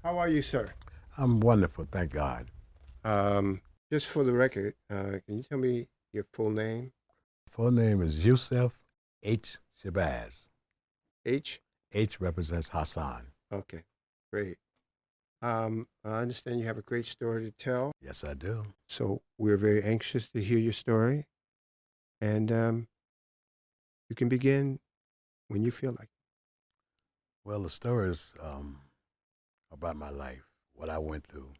How are you, sir? I'm wonderful, thank God. Um, just for the record, can you tell me your full name? Full name is Yusuf H. Shabazz. H? H represents Hassan. Okay, great. I understand you have a great story to tell, Yes, I do. so we're very anxious to hear your story, and you can begin when you feel like. Well, the story is about my life, what I went through,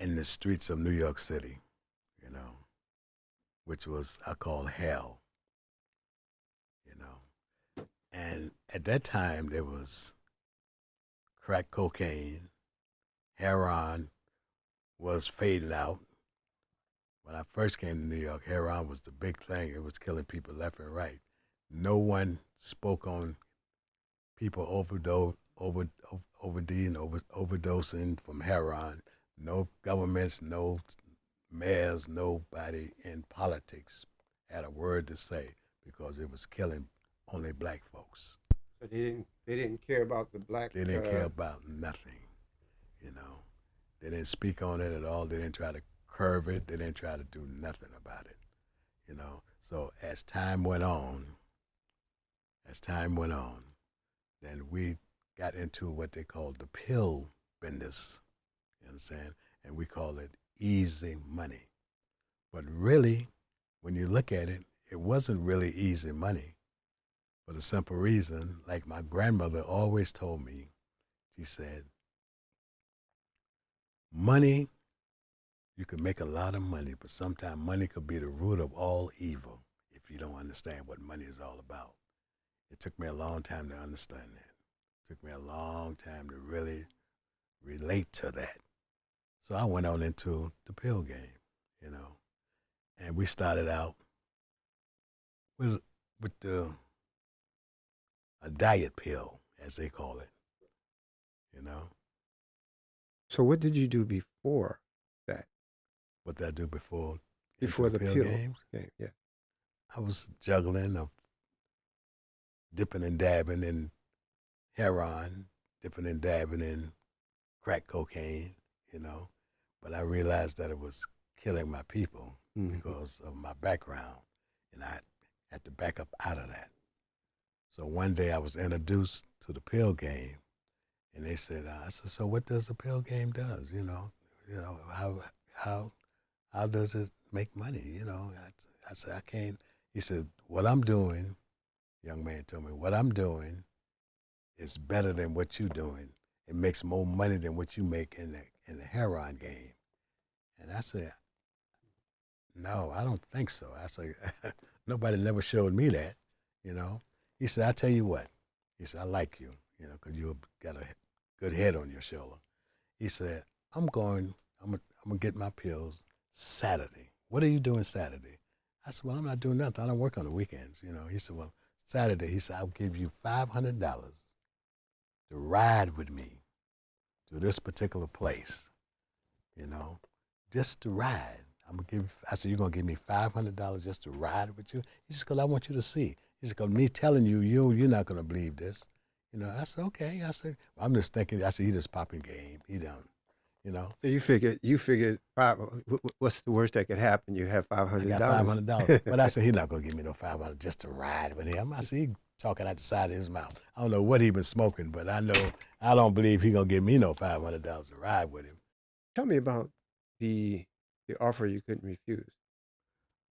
in the streets of New York City, you know, which was I call hell, you know. And at that time, there was crack cocaine, heroin was fading out. When I first came to New York, heroin was the big thing. It was killing people left and right. No one spoke on people overdosing from heroin. No governments, no mayors, nobody in politics had a word to say because it was killing only black folks. So they didn't care about the black. They didn't care about nothing, you know. They didn't speak on it at all. They didn't try to curb it. They didn't try to do nothing about it, you know. So as time went on, then we got into what they called the pill business. You understand? And we call it easy money. But really, when you look at it, it wasn't really easy money for the simple reason, like my grandmother always told me, she said, money, you can make a lot of money, but sometimes money could be the root of all evil if you don't understand what money is all about. It took me a long time to understand that. It took me a long time to really relate to that. So I went on into the pill game, you know, and we started out with the a diet pill, as they call it, you know. So what did you do before that? What did I do before into Before the the pill pill games? game, yeah. I was juggling, dipping and dabbing in heroin, dipping and dabbing in crack cocaine, you know. But I realized that it was killing my people Mm-hmm. because of my background, and I had to back up out of that. So one day I was introduced to the pill game, and they said, I said, so what does the pill game does? How how does it make money? I said, I can't. He said, what I'm doing, young man told me, what I'm doing is better than what you're doing. It makes more money than what you make in the heroin game. And I said, no, I don't think so. I said, nobody never showed me that, you know. He said, I tell you what. He said, I like you, because you got a good head on your shoulder. He said, I'm gonna get my pills Saturday. What are you doing Saturday? I said, well, I'm not doing nothing. I don't work on the weekends, He said, well, Saturday, he said, I'll give you $500 to ride with me to this particular place, you know, just to ride. I said, you're going to give me $500 just to ride with you? He said, because I want you to see. He said, because me telling you, you're not going to believe this. I said, okay. I said, I'm just thinking, I said, he just popping game. He don't, you know. So you figured what's the worst that could happen? You have five I hundred got five dollars. hundred dollars. But I said he's not gonna give me no 500 just to ride with him. I said he talking out the side of his mouth. I don't know what he been smoking, but I don't believe he gonna give me no $500 to ride with him. Tell me about the the offer you couldn't refuse.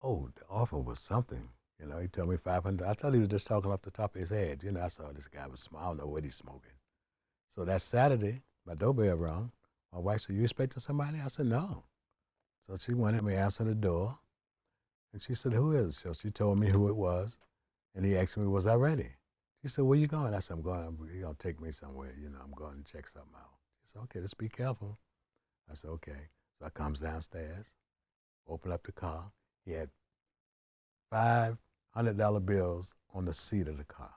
Oh, the offer was something. He told me 500. I thought he was just talking off the top of his head. I saw this guy was smoking. I don't know what he's smoking. So that Saturday, my doorbell rang. My wife said, "You expecting somebody?" I said, "No." So she wanted me to answer the door, and she said, "Who is it?" So she told me who it was. And he asked me, was I ready? She said, where you going? I said, you're going to take me somewhere. I'm going to check something out. She said, okay, just be careful. I said, okay. So I comes downstairs, open up the car. He had $500 bills on the seat of the car.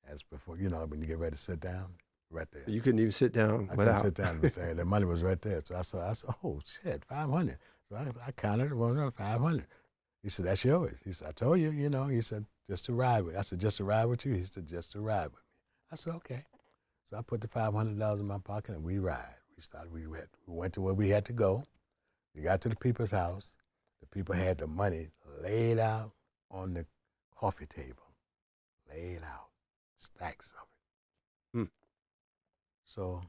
As before, when you get ready to sit down, right there. You couldn't even sit down I couldn't without. sit down and say the money was right there. So I said, oh shit, 500. So I counted it, well, no, 500. He said, that's yours. He said, I told you, He said, just to ride with. I said, just to ride with you? He said, just to ride with me. I said, okay. So I put the $500 in my pocket and we ride. We went to where we had to go. We got to the people's house. The people had the money laid out on the coffee table, laid out, stacks of it. Hmm. So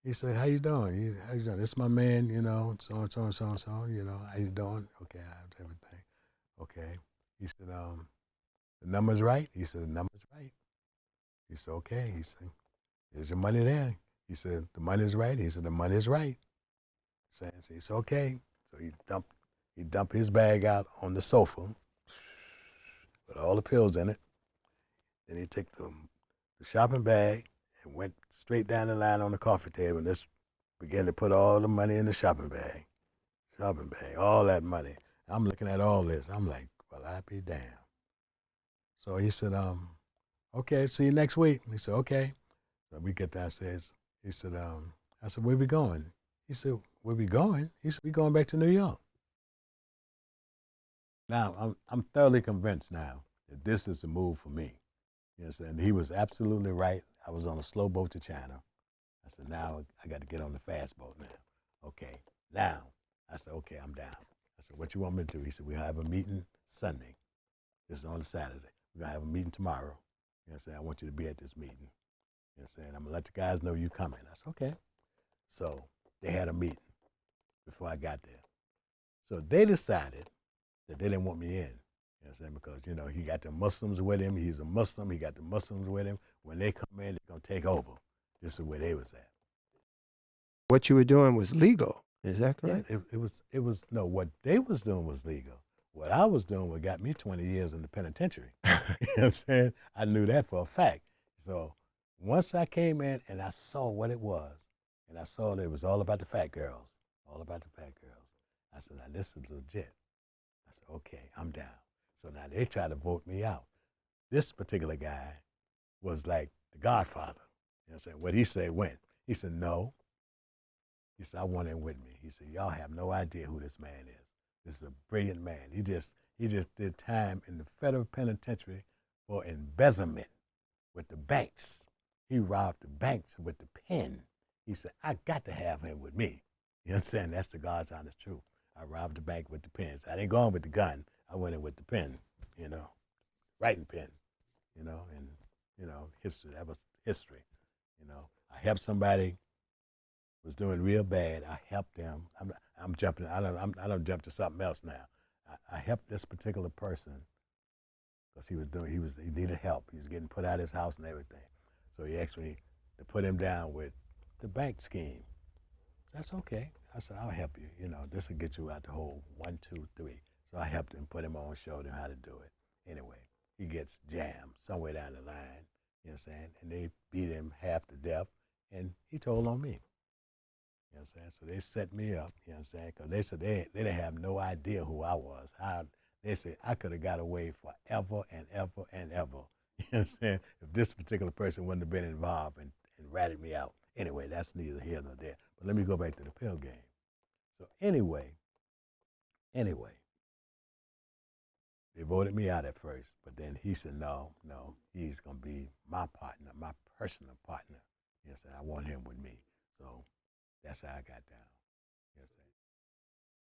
he said, "How you doing? How you doing? This is my man, so and so and so and so. How you doing? Okay, how's everything? Okay." He said, "The number's right." He said, "The number's right." He said, "Okay." He said, "There's your money there." He said, "The money's right." He said, "The money's right." So he said, "Okay." So he dumped his bag out on the sofa with all the pills in it. Then he took the shopping bag and went straight down the line on the coffee table and just began to put all the money in the shopping bag. Shopping bag, all that money. I'm looking at all this. I'm like, well, I be damned. So he said, "Okay, see you next week." He said, "Okay." So we get downstairs. He said, I said, "Where we going?" He said, "Where we going?" He said, "We going back to New York." Now, I'm thoroughly convinced now that this is the move for me. You understand? He was absolutely right. I was on a slow boat to China. I said, now I got to get on the fast boat now. Okay, now. I said, okay, I'm down. I said, what you want me to do? He said, we have a meeting Sunday. This is on a Saturday. We're going to have a meeting tomorrow. You know what I'm saying? I want you to be at this meeting. You know what I'm saying? I'm going to let the guys know you coming. I said, okay. So they had a meeting before I got there. So they decided that they didn't want me in. You know what I'm saying? Because, he got the Muslims with him. He's a Muslim. He got the Muslims with him. When they come in, they're going to take over. This is where they was at. What you were doing was legal. Is that Yeah, correct? no, what they was doing was legal. What I was doing what got me 20 years in the penitentiary. You know what I'm saying? I knew that for a fact. So once I came in and I saw what it was, and I saw that it was all about the fat girls, all about the fat girls, I said, now this is legit. I said, okay, I'm down. So now they try to vote me out. This particular guy was like the godfather. You know what I'm saying? What he said went. He said, no. He said, I want him with me. He said, y'all have no idea who this man is. This is a brilliant man. He just did time in the federal penitentiary for embezzlement with the banks. He robbed the banks with the pen. He said, I got to have him with me. You understand? That's the God's honest truth. I robbed the bank with the pens. I didn't go in with the gun. I went in with the pen, writing pen, and, history. That was history. I helped somebody was doing real bad. I helped them. I'm jumping. I don't jump to something else now. I helped this particular person because he needed help. He was getting put out of his house and everything. So he asked me to put him down with the bank scheme. That's okay. I said, I'll help you. This will get you out the hole. 1, 2, 3. So I helped him, put him on, showed him how to do it. Anyway, he gets jammed somewhere down the line. You know what I'm saying? And they beat him half to death, and he told on me. You know what I'm saying? So they set me up, you know what I'm saying? Because they said they didn't have no idea who I was. They said I could have got away forever and ever and ever. You know what I'm saying? If this particular person wouldn't have been involved and ratted me out. Anyway, that's neither here nor there. But let me go back to the pill game. So anyway, they voted me out at first, but then he said, no, he's going to be my partner, my personal partner. You know what I'm saying? I want him with me. So that's how I got down. You know what I'm saying?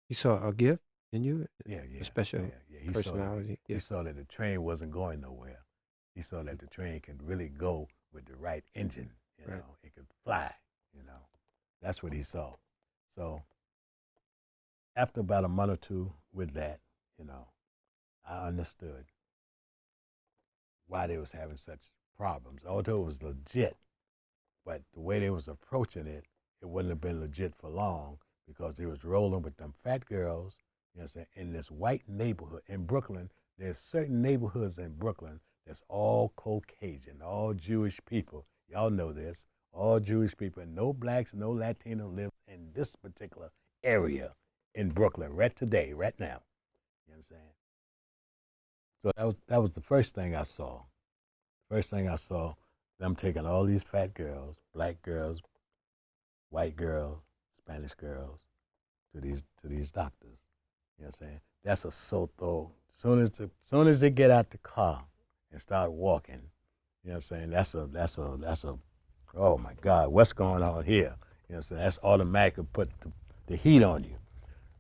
You saw a gift in you, Yeah, a yeah, special yeah. personality. He Yeah. saw that the train wasn't going nowhere. He saw that the train could really go with the right engine. Right. It could fly. You know, that's what he saw. So after about a month or two with that, I understood why they was having such problems. Although it was legit, but the way they was approaching it, it wouldn't have been legit for long because they was rolling with them fat girls, you know what I'm saying, in this white neighborhood. In Brooklyn, there's certain neighborhoods in Brooklyn that's all Caucasian, all Jewish people. Y'all know this. All Jewish people, and no blacks, no Latino live in this particular area in Brooklyn right today, right now. You know what I'm saying? So that was the first thing I saw. First thing I saw, them taking all these fat girls, black girls, white girls, Spanish girls, to these doctors. You know what I'm saying? That's a soto. Soon as they get out the car and start walking, you know what I'm saying? That's a Oh my God, what's going on here? You know, so that's automatically put the heat on you.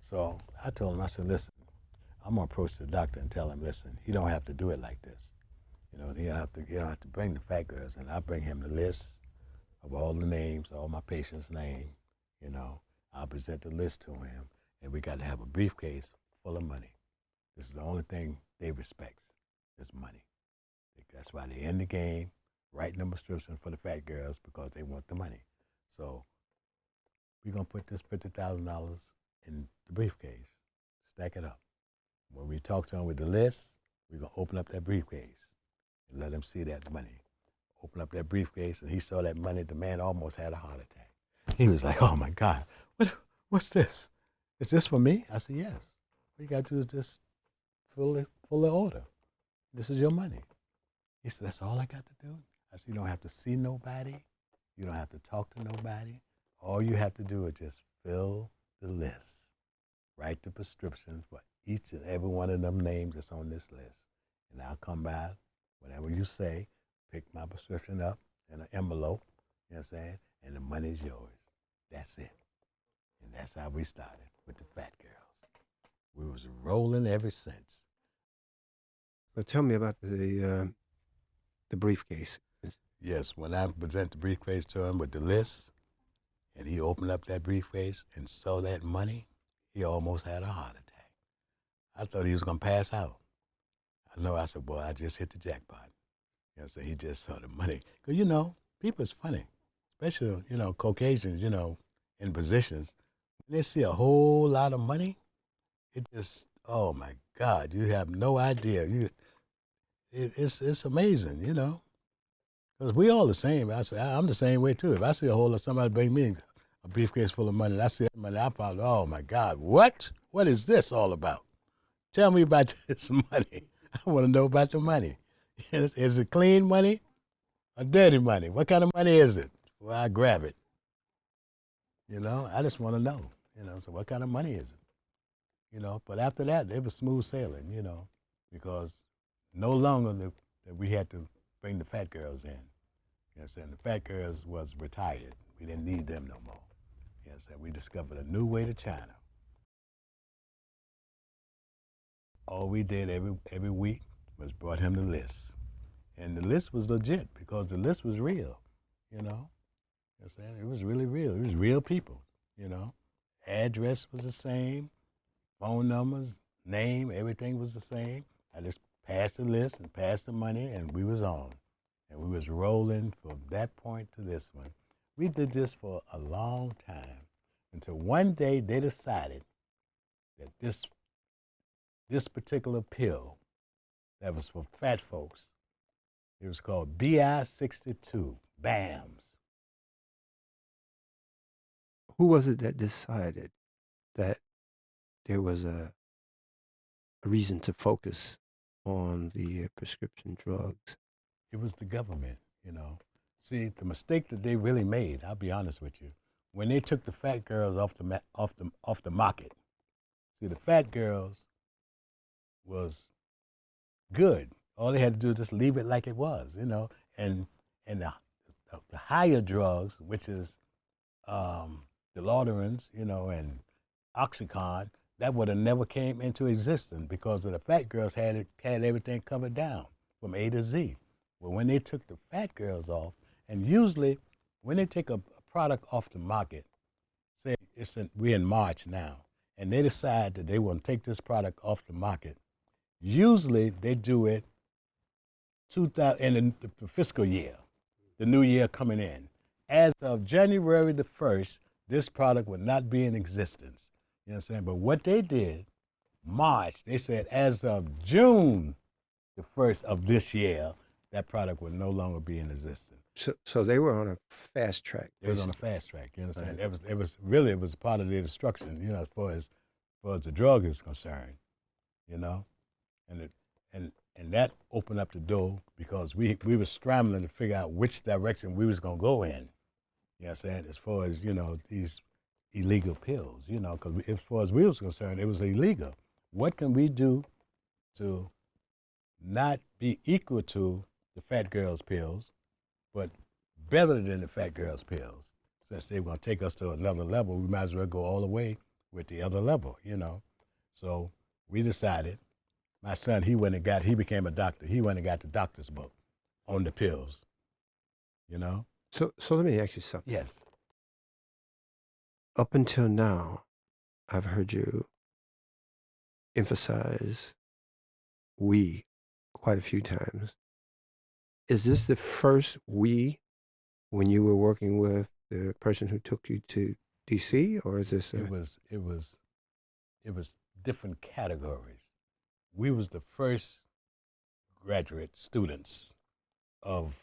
So I told him, I said, listen, I'm gonna approach the doctor and tell him, listen, he don't have to do it like this. You know, he don't have to bring the fat girls, and I bring him the list of all the names, all my patients' name. You know, I'll present the list to him, and we got to have a briefcase full of money. This is the only thing they respect, is money. That's why they're in the game, writing them prescription for the fat girls because they want the money. So we're gonna put this $50,000 in the briefcase, stack it up. When we talk to him with the list, we're gonna open up that briefcase and let him see that money. Open up that briefcase, and he saw that money. The man almost had a heart attack. He was like, "Oh my God, what's this? Is this for me?" I said, "Yes. What you got to do is just fill the order. This is your money." He said, "That's all I got to do?" I said, "You don't have to see nobody. You don't have to talk to nobody. All you have to do is just fill the list. Write the prescription for each and every one of them names that's on this list. And I'll come by, whatever you say, pick my prescription up in an envelope, you know what I'm saying? And the money's yours. That's it." And that's how we started with the fat girls. We was rolling ever since. So tell me about the briefcase. Yes, when I present the briefcase to him with the list, and he opened up that briefcase and saw that money, he almost had a heart attack. I thought he was going to pass out. I know, I said, boy, I just hit the jackpot. You know, so he just saw the money. Because, you know, people is funny, especially, you know, Caucasians, you know, in positions. When they see a whole lot of money, it just, oh my God, you have no idea. It's amazing, you know. Because we all the same. I'm the same way too. If I see a whole lot, somebody bring me a briefcase full of money, and I see that money, I probably, oh my God, what? What is this all about? Tell me about this money. I want to know about the money. Is it clean money or dirty money? What kind of money is it? Well, I grab it. You know, I just want to know. You know, so what kind of money is it? You know, but after that, it was smooth sailing. You know, because no longer that we had to bring the fat girls in. You know what I'm saying? The fat girls was retired. We didn't need them no more. You know what I'm saying? We discovered a new way to China. All we did every week was brought him the list. And the list was legit because the list was real, you know? You know what I'm saying? It was really real. It was real people, you know? Address was the same, phone numbers, name, everything was the same. I just passed the list and passed the money, and we was on. And we was rolling from that point to this one. We did this for a long time until one day they decided that this particular pill that was for fat folks, it was called BI-62, BAMS. Who was it that decided that there was a reason to focus on the prescription drugs? It was the government, you know. See, the mistake that they really made, I'll be honest with you, when they took the fat girls off the market. See, the fat girls was good. All they had to do was just leave it like it was, you know. And the higher drugs, which is the laudanums, you know, and Oxycontin, that would have never came into existence because of the fat girls had everything covered down from A to Z. Well, when they took the fat girls off, and usually when they take a product off the market, say we're in March now, and they decide that they want to take this product off the market, usually they do it 2000 in the fiscal year, the new year coming in. As of January the 1st, this product would not be in existence. You know what I'm saying? But what they did, March, they said as of June the 1st of this year, that product would no longer be in existence. So they were on a fast track. It was on a fast track. You understand? Right. It was part of their destruction. You know, as far as the drug is concerned. You know, and that opened up the door because we were scrambling to figure out which direction we was gonna go in. You know what I'm saying? As far as, you know, these illegal pills, you know, because as far as we was concerned, it was illegal. What can we do to not be equal to the fat girls pills, but better than the fat girls pills. Since they were going to take us to another level, we might as well go all the way with the other level, you know. So we decided, my son, he became a doctor. He went and got the doctor's book on the pills, you know. So let me ask you something. Yes. Up until now, I've heard you emphasize we quite a few times. Is this the first we when you were working with the person who took you to DC, or is this It was it was different categories. We was the first graduate students of,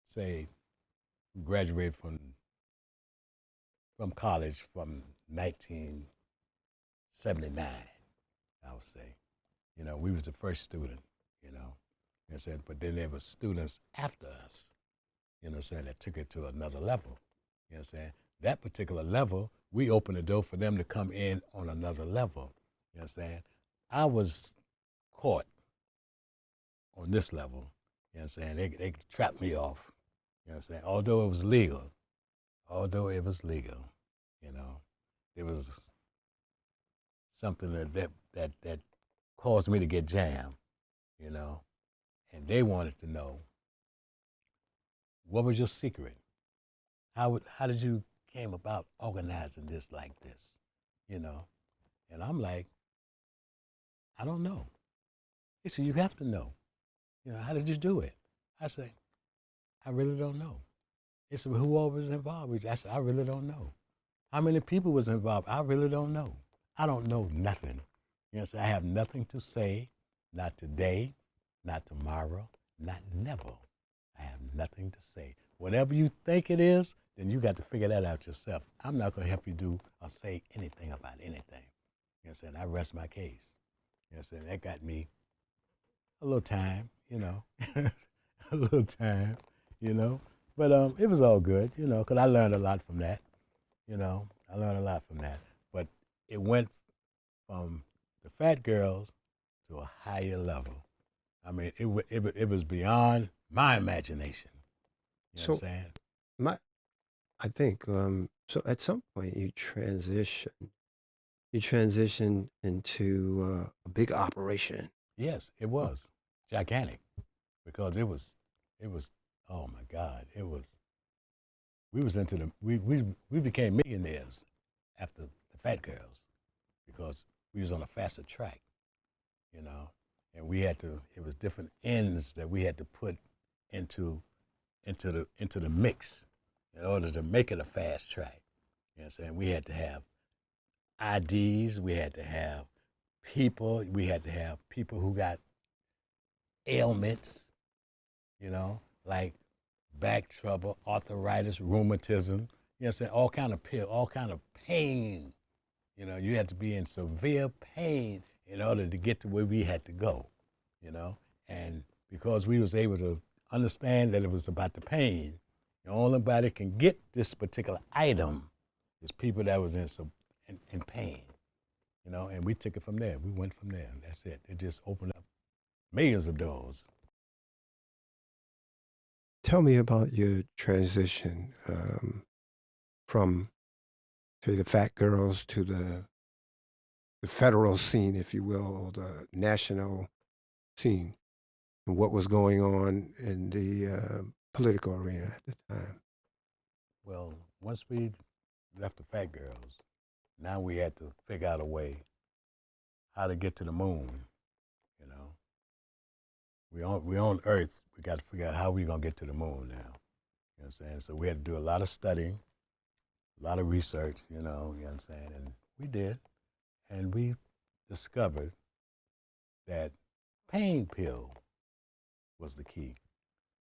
say, who graduated from college from 1979, I would say. You know, we was the first student, you know. I said, but then there were students after us, you know, saying that took it to another level. You know what I'm saying? That particular level, we opened the door for them to come in on another level. You know what I'm saying? I was caught on this level. You know what I'm saying? They trapped me off. You know what I'm saying? Although it was legal, you know, it was something that caused me to get jammed, you know, and they wanted to know, what was your secret? How did you came about organizing this like this, you know? And I'm like, I don't know. He said, you have to know. You know, how did you do it? I say, I really don't know. He said, well, who all was involved? I said, I really don't know. How many people was involved? I really don't know. I don't know nothing. You know, so I have nothing to say, not today, not tomorrow, not never. I have nothing to say. Whatever you think it is, then you got to figure that out yourself. I'm not going to help you do or say anything about anything. You know what I'm saying? I rest my case. You know what I'm saying? That got me a little time, you know, a little time, you know. But it was all good, you know, because I learned a lot from that. You know, I learned a lot from that. But it went from the fat girls to a higher level. I mean, it was beyond my imagination. You know what I'm so? saying? My, I think so. At some point, you transition. You transition into a big operation. Yes, it Oh, was gigantic because it was, oh my God, it was, we was into the, we became millionaires after the fat girls because we was on a faster track, you know, and we had to, it was different ends that we had to put into into the mix in order to make it a fast track. You know what I'm saying? We had to have IDs, we had to have people, we had to have people who got ailments, you know, like back trouble, arthritis, rheumatism, you know what I'm saying? All kind of pill, all kind of pain. You know, you had to be in severe pain in order to get to where we had to go, you know? And because we was able to understand that it was about the pain, the only body can get this particular item is people that was in pain, you know? And we took it from there. We went from there. That's it. It just opened up millions of doors. tell me about your transition from, say, the fat girls to the federal scene, if you will, or the national scene, and what was going on in the political arena at the time. Well, once we left the fat girls, now we had to figure out a way how to get to the moon, you know? We on Earth. We got to figure out how we gonna get to the moon now. You know what I'm saying? So we had to do a lot of studying, a lot of research. You know what I'm saying? And we did, and we discovered that pain pill was the key.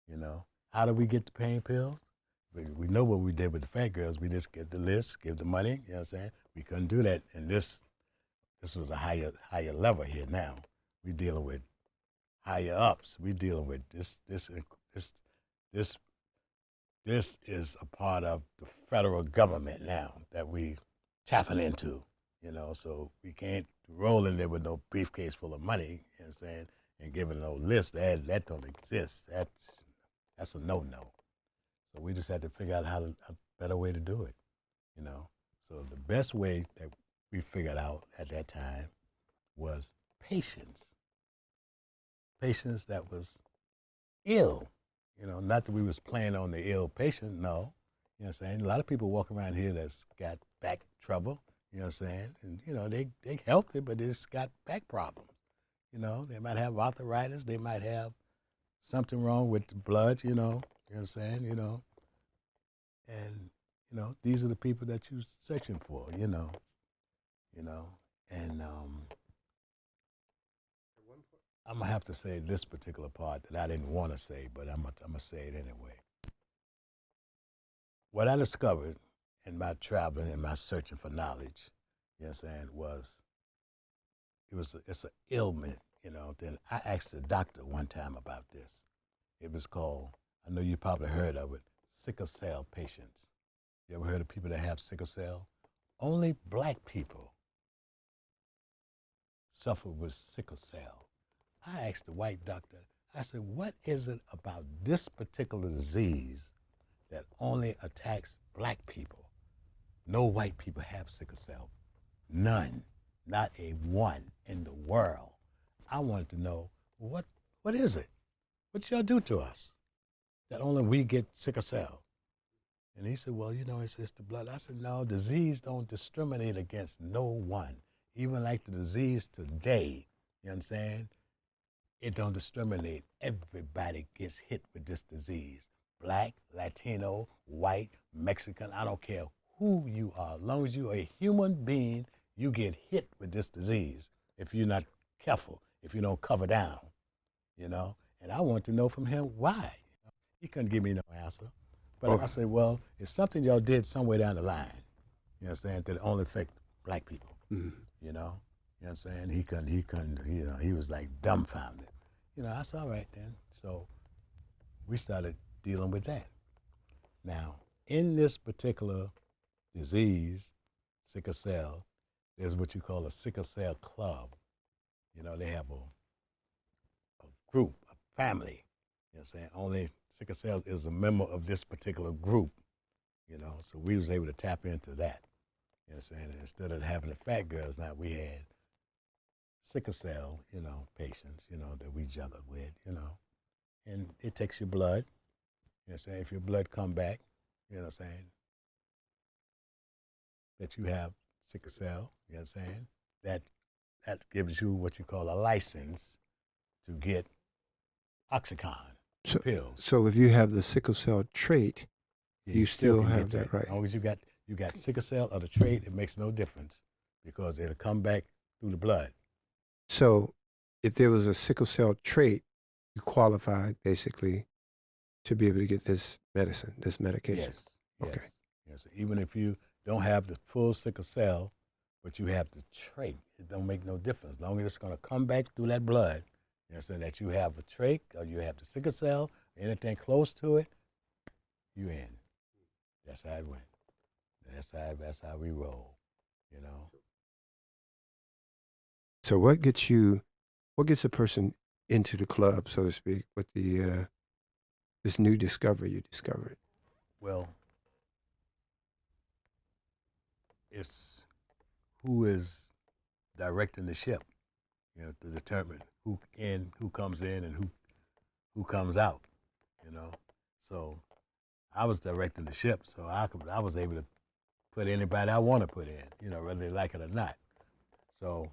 You know, how did we get the pain pills? We know what we did with the fat girls. We just get the list, give the money. You know what I'm saying? We couldn't do that, and this was a higher level here now. We dealing with higher ups. We dealing with this this this is a part of the federal government now that we tapping into, you know, so we can't roll in there with no briefcase full of money, you know what I'm saying, and giving no list. That don't exist. That's a no-no. So So we just had to figure out a better way to do it, you know. So the best way that we figured out at that time was patients. Patients that was ill. You know, not that we was playing on the ill patient, no. You know what I'm saying? A lot of people walk around here that's got back trouble, you know what I'm saying? And, you know, they healthy, but they just got back problems. You know, they might have arthritis, they might have something wrong with the blood, you know what I'm saying? And, these are the people that you're searching for, you know. And I'm gonna have to say this particular part that I didn't want to say, but I'm gonna say it anyway. What I discovered in my traveling and my searching for knowledge, you know what I'm saying, it's an ailment, Then I asked the doctor one time about this. It was called, I know you probably heard of it, sickle cell patients. You ever heard of people that have sickle cell? Only black people suffer with sickle cell. I asked the white doctor, I said, what is it about this particular disease that only attacks black people? No white people have sickle cell. None. Not a one in the world. I wanted to know, what is it? What y'all do to us that only we get sickle cell? And he said, well, it's the blood. I said, no, disease don't discriminate against no one. Even like the disease today, you know what I'm saying? It don't discriminate. Everybody gets hit with this disease. Black, Latino, white, Mexican, I don't care who you are. As long as you're a human being, you get hit with this disease if you're not careful, if you don't cover down, And I want to know from him why. He couldn't give me no answer. But I said, well, it's something y'all did somewhere down the line, you understand, that only affect black people, Mm-hmm. You know what I'm saying? He couldn't, he was like dumbfounded. I said, all right then. So we started dealing with that. Now, in this particular disease, sickle cell, there's what you call a sickle cell club. They have a group, a family. You know what I'm saying? Only sickle cell is a member of this particular group, So we was able to tap into that. You know what I'm saying? And instead of having the fat girls, now we had sickle cell, patients, that we juggled with, And it takes your blood. You know what I'm saying? If your blood come back, you know what I'm saying, that you have sickle cell, you know what I'm saying, that gives you what you call a license to get Oxycontin pills. So if you have the sickle cell trait, Yeah, you still can have get that right. As long as you got sickle cell or the trait, it makes no difference because it'll come back through the blood. So if there was a sickle cell trait, you qualified basically to be able to get this medicine, this medication. Yes. Okay. Yes. Even if you don't have the full sickle cell, but you have the trait, it don't make no difference. As long as it's going to come back through that blood, so that you have a trait or you have the sickle cell, anything close to it, you in. That's how it went. That's how we roll, So what gets a person into the club, so to speak, with the this new discovery you discovered? Well, it's who is directing the ship, to determine who comes in and who comes out, So I was directing the ship, so I was able to put anybody I want to put in, whether they like it or not. So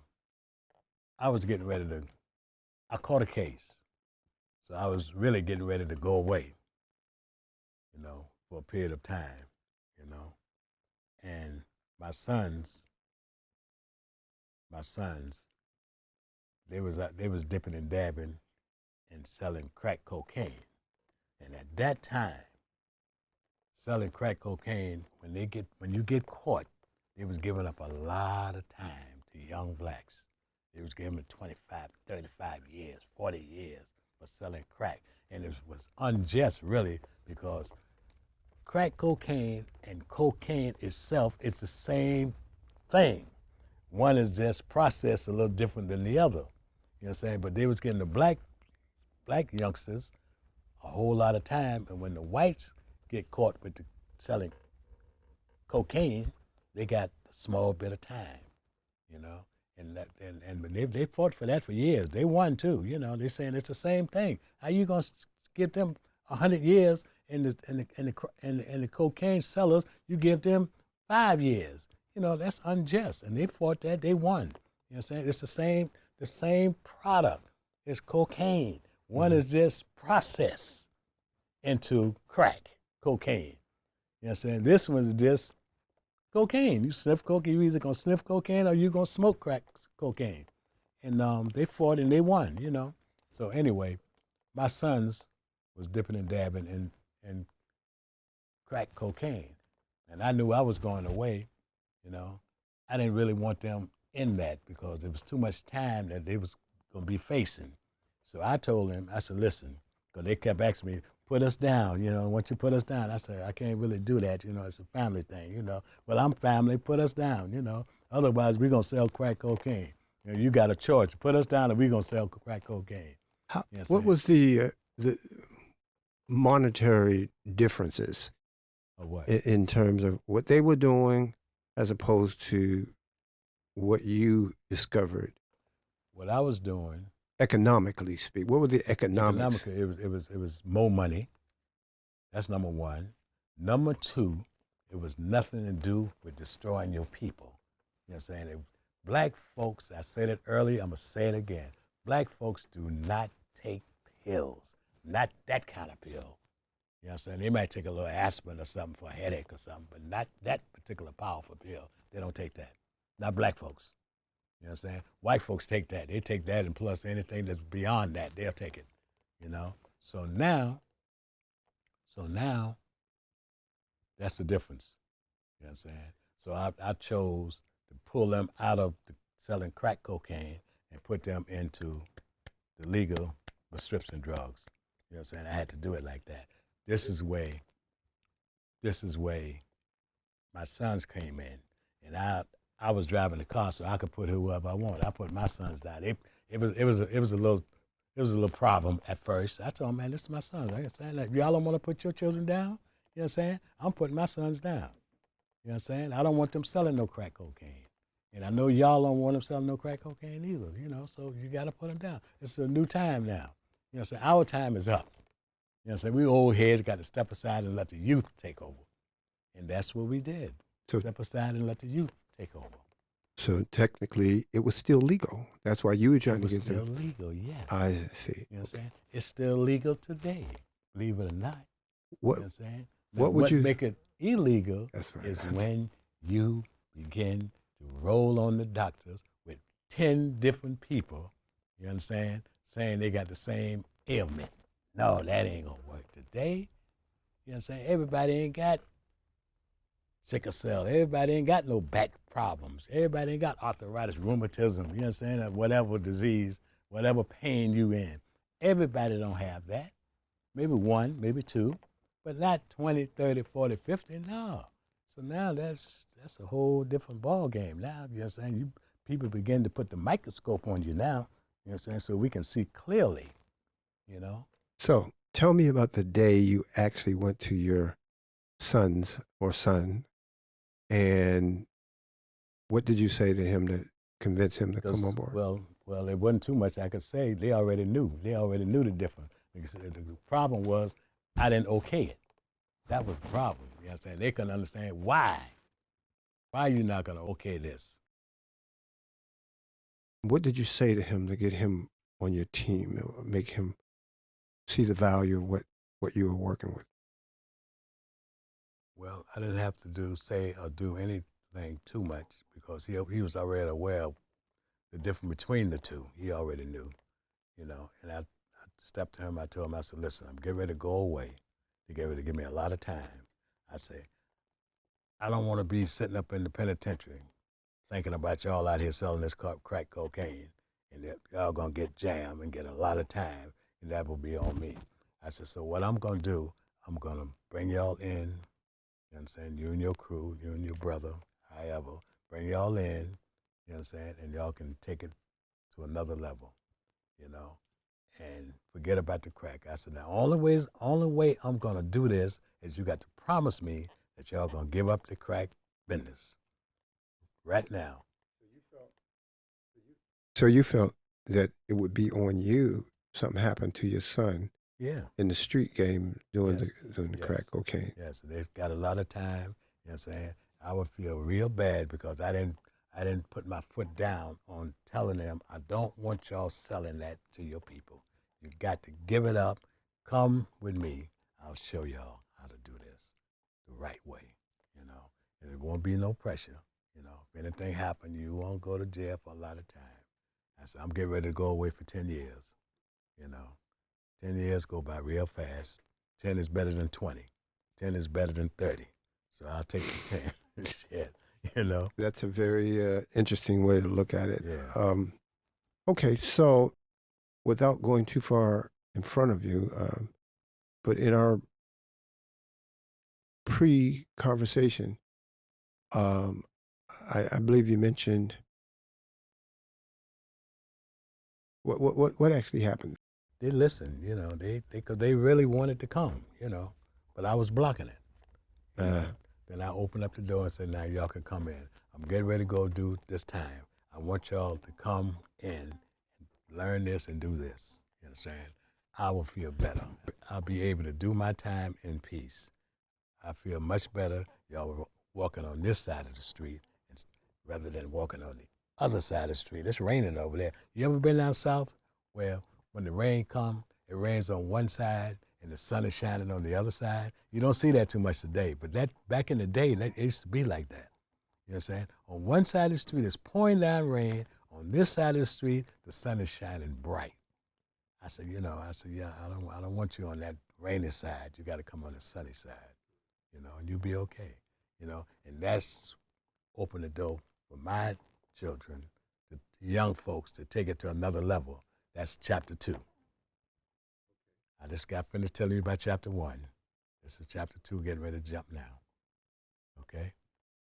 I was getting ready to, I caught a case. So I was really getting ready to go away, for a period of time, And my sons, they was dipping and dabbing and selling crack cocaine. And at that time, selling crack cocaine, when you get caught, they was giving up a lot of time to young blacks. They was giving them 25, 35 years, 40 years for selling crack. And it was unjust, really, because crack cocaine and cocaine itself is the same thing. One is just processed a little different than the other. You know what I'm saying? But they was getting the black youngsters a whole lot of time, and when the whites get caught with selling cocaine, they got a small bit of time, you know. And they fought for that for years. They won too, you know. They're saying it's the same thing. How you gonna give them 100 years and the cocaine sellers, you give them 5 years? You know, that's unjust. And they fought that. They won. You know what I'm saying? It's the same product. It's cocaine. One Mhm. is just processed into crack cocaine. You know what I'm saying? This one is just cocaine. You sniff cocaine, you either gonna sniff cocaine or you gonna smoke crack cocaine. And they fought and they won, you know. So anyway, my sons was dipping and dabbing in crack cocaine. And I knew I was going away, you know. I didn't really want them in that because there was too much time that they was gonna be facing. So I told them, I said, listen, because they kept asking me, put us down, you know, once you put us down, I said, I can't really do that, you know, it's a family thing, you know. Well, I'm family, put us down, you know. Otherwise, we're going to sell crack cocaine. You know, you got a choice, put us down or we're going to sell crack cocaine. How, You know what I'm what saying? was the monetary differences Or what? in terms of what they were doing as opposed to what you discovered What I was doing, economically speak? What were the economics? economically, it was more money. That's number one. Number two, it was nothing to do with destroying your people. You know what I'm saying? Black folks, I said it earlier, I'm going to say it again. Black folks do not take pills, not that kind of pill. You know what I'm saying? They might take a little aspirin or something for a headache or something, but not that particular powerful pill. They don't take that. Not black folks. You know what I'm saying? White folks take that. They take that and plus anything that's beyond that, they'll take it. You know? So now, so now, that's the difference. You know what I'm saying? So I chose to pull them out of selling crack cocaine and put them into the legal prescription drugs. You know what I'm saying? I had to do it like that. This is way, this is way my sons came in, and I was driving the car so I could put whoever I want. I put my sons down. It was a little problem at first. I told them, man, this is my sons. Like I said, like, y'all don't want to put your children down. You know what I'm saying? I'm putting my sons down. You know what I'm saying? I don't want them selling no crack cocaine. And I know y'all don't want them selling no crack cocaine either, you know, so you got to put them down. It's a new time now. You know what I'm saying? Our time is up. You know what I'm saying? We old heads got to step aside and let the youth take over. And that's what we did. So, Step aside and let the youth take over. so technically, it was still legal. That's why you were It trying to was get still them. legal, yes. I see. You know what I'm Okay. saying? It's still legal today, believe it or not. What You know what I'm saying? Now, what would what you? make it illegal That's right. is when you begin to roll on the doctors with 10 different people, you understand, saying they got the same ailment. No, that ain't gonna work today. You know what I'm saying? Everybody ain't got sickle cell. Everybody ain't got no back problems. Everybody ain't got arthritis, rheumatism, you know what I'm saying? Or whatever disease, whatever pain you in. Everybody don't have that. Maybe one, maybe two, but not 20, 30, 40, 50. No. So now that's a whole different ball game. Now, you know what I'm saying? People begin to put the microscope on you now, you know what I'm saying, so we can see clearly, you know. So tell me about the day you actually went to your son's or son, and what did you say to him to convince him to come Because on board? well, it wasn't too much I could say. They already knew. They already knew the difference. Because the problem was I didn't okay it. That was the problem. You know what I'm saying? They couldn't understand why. Why are you not gonna okay this? What did you say to him to get him on your team, or make him see the value of what you were working with? Well, I didn't have to say or do anything too much because he was already aware of the difference between the two. He already knew, you know. And I stepped to him. I told him, I said, listen, I'm getting ready to go away. They get ready to give me a lot of time. I said, I don't want to be sitting up in the penitentiary thinking about y'all out here selling this crack cocaine and that y'all gonna get jammed and get a lot of time and that will be on me. I said, so what I'm gonna do, I'm gonna bring y'all in. You know what I'm saying? You and your crew, you and your brother, however, bring y'all in, you know what I'm saying? And y'all can take it to another level, you know? and forget about the crack. I said, the only way I'm gonna do this is you got to promise me that y'all gonna give up the crack business right now. So you felt that it would be on you. Something happened to your son Yeah. in the street game doing Yes. the Yes. crack cocaine. Yes. They've got a lot of time. You know what I'm saying? I would feel real bad because I didn't put my foot down on telling them I don't want y'all selling that to your people. You got to give it up. Come with me. I'll show y'all how to do this the right way, you know. And it won't be no pressure, you know. If anything happen, you won't go to jail for a lot of time. I said, I'm getting ready to go away for 10 years, you know. 10 years go by real fast. 10 is better than 20. 10 is better than 30. So I'll take the 10. Shit, you know. That's a very interesting way to look at it. Yeah. Okay, so without going too far in front of you, but in our pre-conversation, um, I believe you mentioned what actually happened. They listened, you know. Cause they really wanted to come, you know. But I was blocking it, you know. Uh, Then I opened up the door and said, now y'all can come in. I'm getting ready to go do this time. I want y'all to come in, learn this and do this. You understand? I will feel better. I'll be able to do my time in peace. I feel much better. Y'all were walking on this side of the street rather than walking on the other side of the street. It's raining over there. You ever been down south where when the rain comes, it rains on one side and the sun is shining on the other side? You don't see that too much today, but that back in the day, that it used to be like that. You know what I'm saying? On one side of the street, it's pouring down rain. On this side of the street, the sun is shining bright. I said, yeah, I don't want you on that rainy side. You got to come on the sunny side, you know, and you'll be okay, you know. And that's opened the door for my children, the young folks, to take it to another level. That's chapter 2. I just got finished telling you about chapter 1. This is chapter 2, getting ready to jump now. Okay?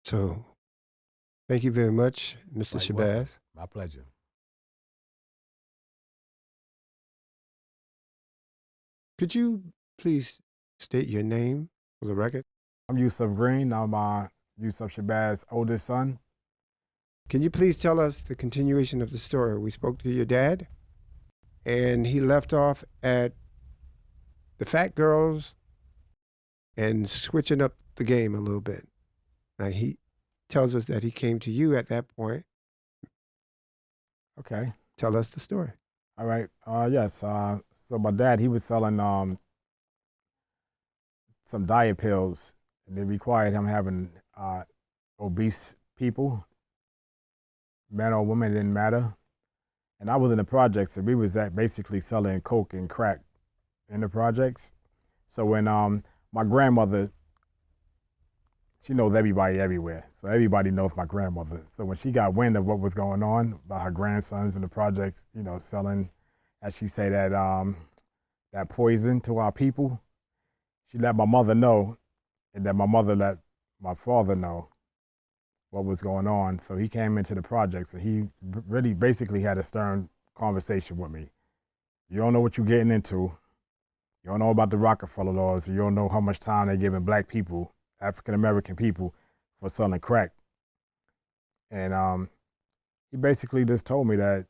so thank you very much, Mr. Quite welcome. Shabazz. My pleasure. Could you please state your name for the record? I'm Yusuf Green. I'm Yusuf Shabazz's oldest son. Can you please tell us the continuation of the story? We spoke to your dad, and he left off at the fat girls and switching up the game a little bit. Now, he tells us that he came to you at that point. Okay. Tell us the story. All right. Yes. So my dad, he was selling some diet pills, and they required him having obese people, men or women, it didn't matter. And I was in the projects, and we was at basically selling coke and crack in the projects. So when my grandmother, she knows everybody everywhere. So everybody knows my grandmother. So when she got wind of what was going on about her grandsons in the projects, you know, selling, as she say, that poison to our people, she let my mother know, and then my mother let my father know what was going on. So he came into the projects, and he really basically had a stern conversation with me. You don't know what you're getting into. You don't know about the Rockefeller laws. You don't know how much time they're giving black people, African American people, for selling crack. And he basically just told me that,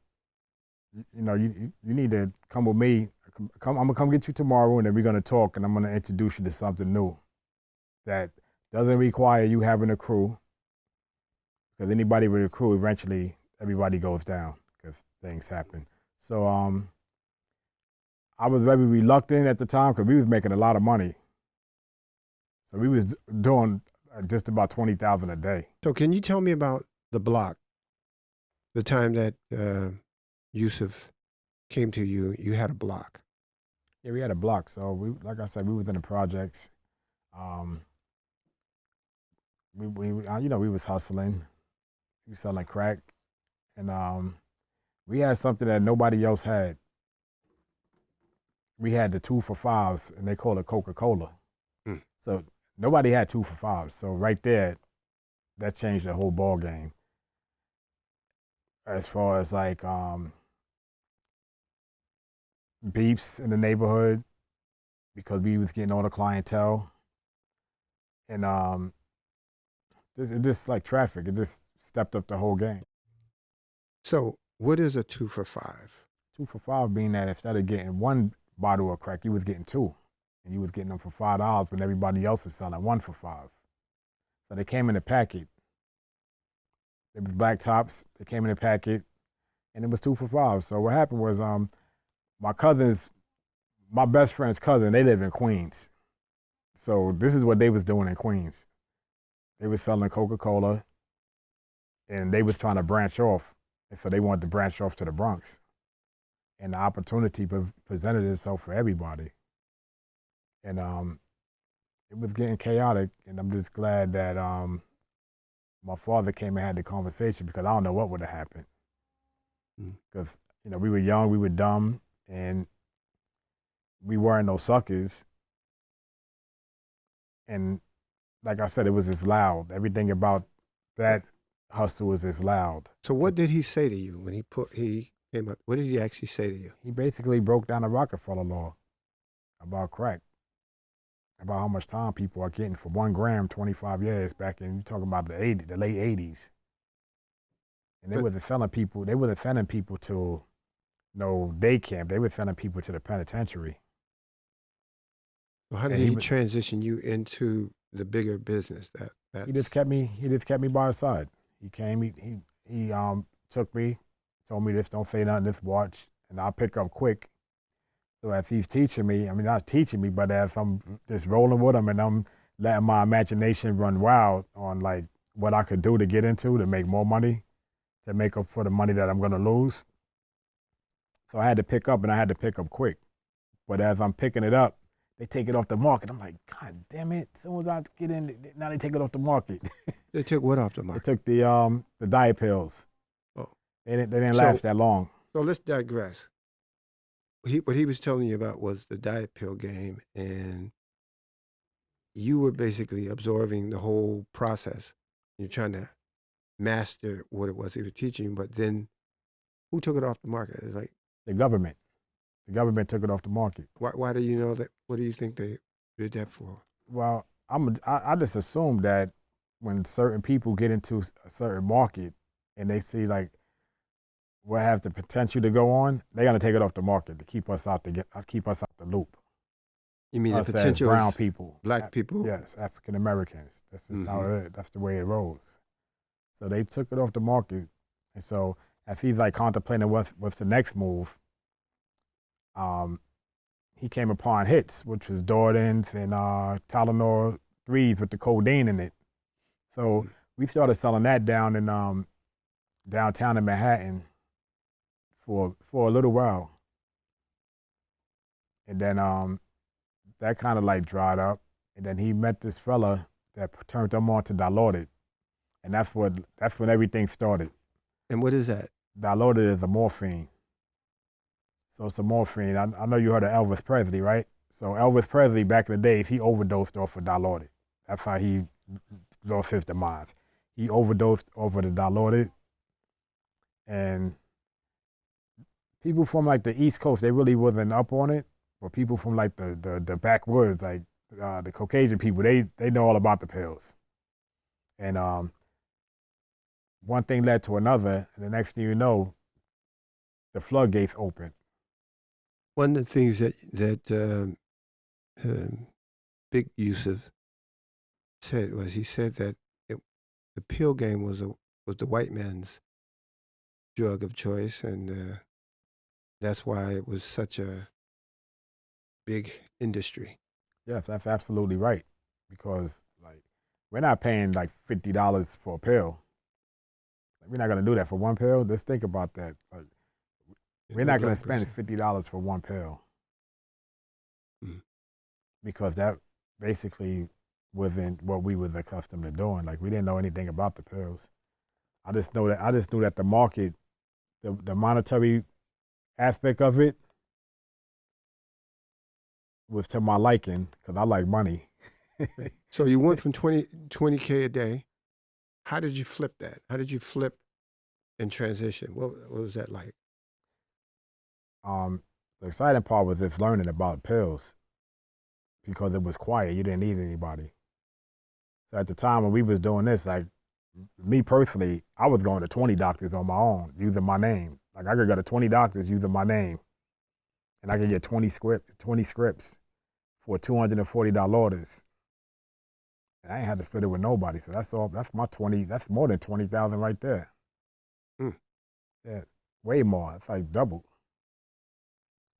you know, you need to come with me. I'm gonna come get you tomorrow, and then we're gonna talk, and I'm gonna introduce you to something new that doesn't require you having a crew. Because anybody with a crew, eventually everybody goes down because things happen. So I was very reluctant at the time because we was making a lot of money. So we was doing just about $20,000 a day. So, can you tell me about the block? The time that Yusuf came to you, you had a block. Yeah, we had a block. So we, like I said, we was in the projects. You know, we was hustling. We was selling crack, and we had something that nobody else had. We had the 2 for $5s, and they call it Coca-Cola. Hmm. So nobody had 2 for $5s. So right there, that changed the whole ball game. As far as like beefs in the neighborhood because we was getting all the clientele, and it just like traffic. It just stepped up the whole game. So, what is a 2 for $5? 2 for $5 being that instead of getting one bottle of crack, you was getting two, and you was getting them for $5 when everybody else was selling one for $5. So they came in a packet. It was black tops. They came in a packet, and it was 2 for $5. So what happened was, my best friend's cousin, they live in Queens. So this is what they was doing in Queens. They was selling Coca-Cola, and they was trying to branch off, and so they wanted to branch off to the Bronx. And the opportunity presented itself for everybody. And it was getting chaotic, and I'm just glad that my father came and had the conversation, because I don't know what would have happened. Because we were young, we were dumb, and we weren't no suckers. And like I said, it was just loud. Everything about that hustle was just loud. So, what did he say to you when he came up? What did he actually say to you? He basically broke down the Rockefeller law about crack, about how much time people are getting for 1 gram, 25 years back in, you're talking about the late 80s. And they wasn't selling people, to day camp. They were sending people to the penitentiary. So how did he transition you into the bigger business? He just kept me by his side. He came, he took me, told me, this, don't say nothing, this, watch, and I'll pick up quick. So as he's teaching me, not teaching me, but as I'm just rolling with him and I'm letting my imagination run wild on like what I could do to get into, to make more money, to make up for the money that I'm gonna lose. So I had to pick up, and I had to pick up quick. But as I'm picking it up, they take it off the market. I'm like, God damn it! As soon as I get in, now they take it off the market. They took what off the market? They took the diet pills. Oh, they didn't last that long. So let's digress. What he was telling you about was the diet pill game, and you were basically absorbing the whole process. You're trying to master what it was he was teaching, but then who took it off the market? It's like the government. The government took it off the market. Why do you know that? What do you think they did that for? Well, I just assume that when certain people get into a certain market and they see like what has the potential to go on, they're gonna take it off the market to keep us out the loop. You mean us the potential as brown people, black people? Yes, African Americans. That's just how it is. That's the way it rolls. So they took it off the market, and so as he's like contemplating what's the next move, he came upon hits, which was Jordans and Tylenol 3s with the codeine in it. So we started selling that down in downtown in Manhattan for a little while, and then that kind of like dried up, and then he met this fella that turned him on to Dilaudid, and that's when everything started. And what is that? Dilaudid is a morphine. So it's a morphine. I know you heard of Elvis Presley, right? So Elvis Presley, back in the days, he overdosed off of Dilaudid. That's how he lost his demise. He overdosed over the Dilaudid, and people from like the East Coast, they really wasn't up on it. But people from like the backwoods, like the Caucasian people, they know all about the pills. And one thing led to another, and the next thing you know, the floodgates opened. One of the things that Big Yusuf said was, he said that the pill game was the white man's drug of choice, and that's why it was such a big industry. Yes, that's absolutely right. Because like we're not paying like $50 for a pill. Like, we're not gonna do that for one pill. Just think about that. Like we're not gonna spend $50 for one pill. Because that basically wasn't what we was accustomed to doing. Like we didn't know anything about the pills. I just knew that the market, the monetary aspect of it was to my liking, because I like money. So you went from 20K a day. How did you flip that? How did you flip and transition? What was that like? The exciting part was just learning about pills because it was quiet. You didn't need anybody. So at the time when we was doing this, like me personally, I was going to 20 doctors on my own using my name. Like I could go to 20 doctors using my name, and I could get 20 scripts for $240. And I ain't had to split it with nobody. So that's all. That's my 20. That's more than 20,000 right there. Mm. Yeah, way more. It's like double.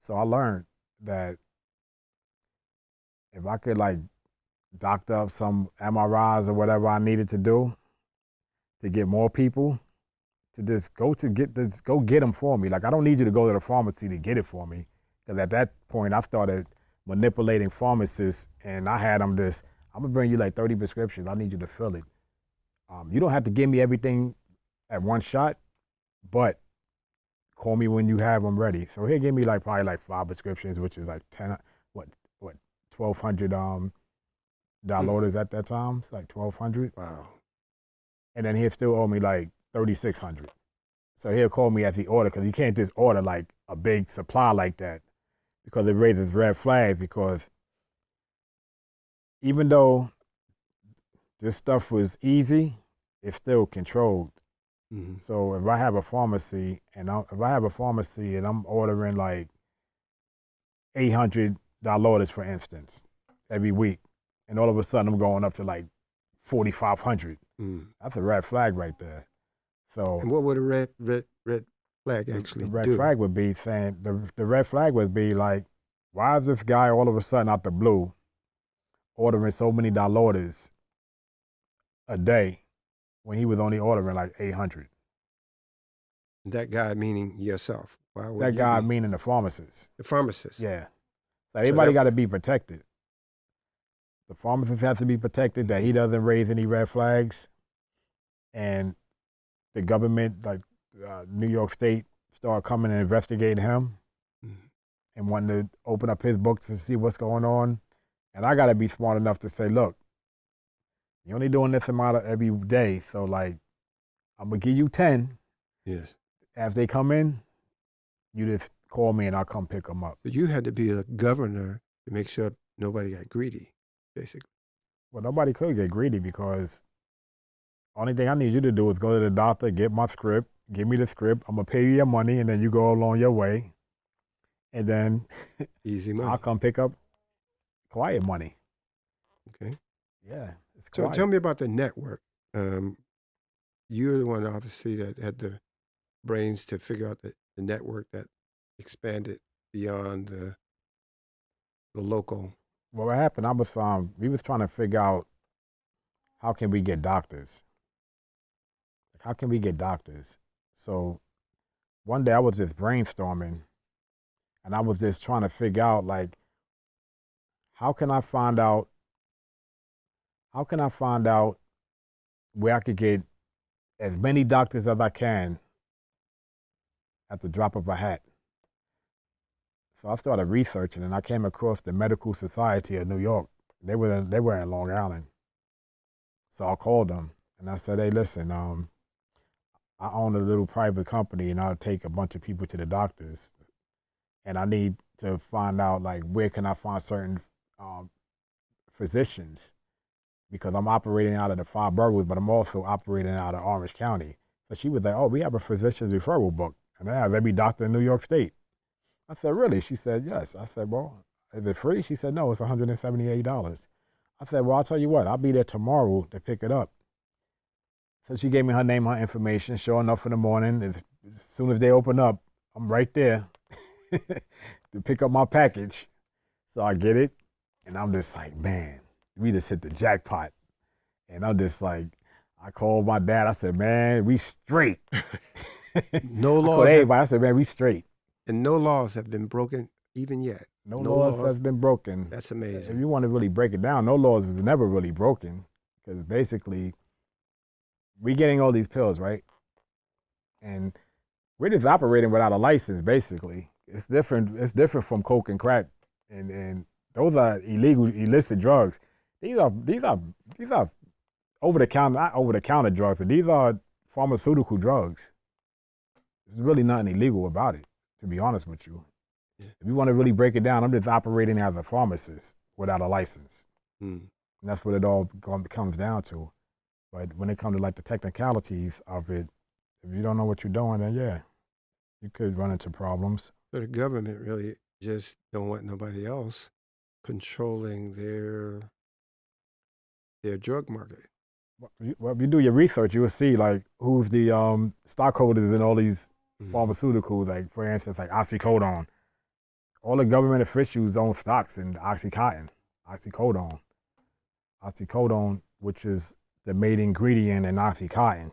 So I learned that if I could like doctor up some MRIs or whatever I needed to do to get more people to just go get them for me. Like I don't need you to go to the pharmacy to get it for me, because at that point I started manipulating pharmacists, and I had them just, I'm gonna bring you like 30 prescriptions. I need you to fill it. You don't have to give me everything at one shot, but call me when you have them ready. So he'll give me like probably like 5 prescriptions, which is like 10, what, $1,200 dollars at that time. It's like 1,200. Wow. And then he'll still owe me like 3,600. So he'll call me at the order, because you can't just order like a big supply like that, because it raises red flags. Because even though this stuff was easy, it's still controlled. Mm-hmm. So if I have a pharmacy and I'm ordering like $800, for instance, every week, and all of a sudden I'm going up to like 4,500. That's a red flag right there. So And what would a red flag actually the red do? flag would be saying, the red flag would be like, why is this guy all of a sudden out the blue ordering so many dollars a day when he was only ordering like 800? That guy meaning yourself. Why would That you guy be? meaning the pharmacist. The pharmacist. Yeah. So everybody that- got to be protected. The pharmacist has to be protected that he doesn't raise any red flags. And the government, like New York State, start coming and investigating him and wanting to open up his books to see what's going on. And I got to be smart enough to say, look, you're only doing this amount of every day. So, like, I'm going to give you 10. Yes. As they come in, you just call me and I'll come pick them up. But you had to be a governor to make sure nobody got greedy, basically. Well, nobody could get greedy, because only thing I need you to do is go to the doctor, get my script, give me the script. I'm going to pay you your money, and then you go along your way. And then Easy money. I'll come pick up quiet money. Okay. Yeah, it's So quiet. tell me about the network. You're the one, obviously, that had the brains to figure out the network that expanded beyond the local. Well, what happened, we was trying to figure out, how can we get doctors? How can we get doctors? So one day I was just brainstorming, and I was just trying to figure out, like, how can I find out where I could get as many doctors as I can at the drop of a hat. So I started researching, and I came across the Medical Society of New York. They were in Long Island. So I called them, and I said, hey, listen, I own a little private company, and I'll take a bunch of people to the doctors. And I need to find out, like, where can I find certain physicians, because I'm operating out of the 5 boroughs, but I'm also operating out of Orange County. So she was like, oh, we have a physician's referral book, and I have every doctor in New York State. I said, really? She said, yes. I said, well, is it free? She said, no, it's $178. I said, well, I'll tell you what, I'll be there tomorrow to pick it up. So she gave me her name, her information. Sure enough, in the morning, as soon as they open up, I'm right there to pick up my package. So I get it, and I'm just like, man, we just hit the jackpot. And I'm just like, I called my dad. I said, man, we straight. No I called laws. everybody. I said, man, we straight. And no laws have been broken even yet. No laws has been broken. That's If amazing. you want to really break it down, no laws was never really broken, because basically we getting all these pills, right? And we're just operating without a license, basically. It's different from coke and crack, and those are illicit drugs. These are over the counter, not over the counter drugs, but these are pharmaceutical drugs. There's really nothing illegal about it, to be honest with you. If you want to really break it down, I'm just operating as a pharmacist without a license. Mm. And that's what it all comes down to. But when it comes to like the technicalities of it, if you don't know what you're doing, then yeah, you could run into problems. So the government really just don't want nobody else controlling their drug market. Well, if you do your research, you will see like who's the stockholders in all these pharmaceuticals. Like for instance, like oxycodone. All the government officials own stocks in oxycontin, oxycodone, which is the main ingredient in oxycontin.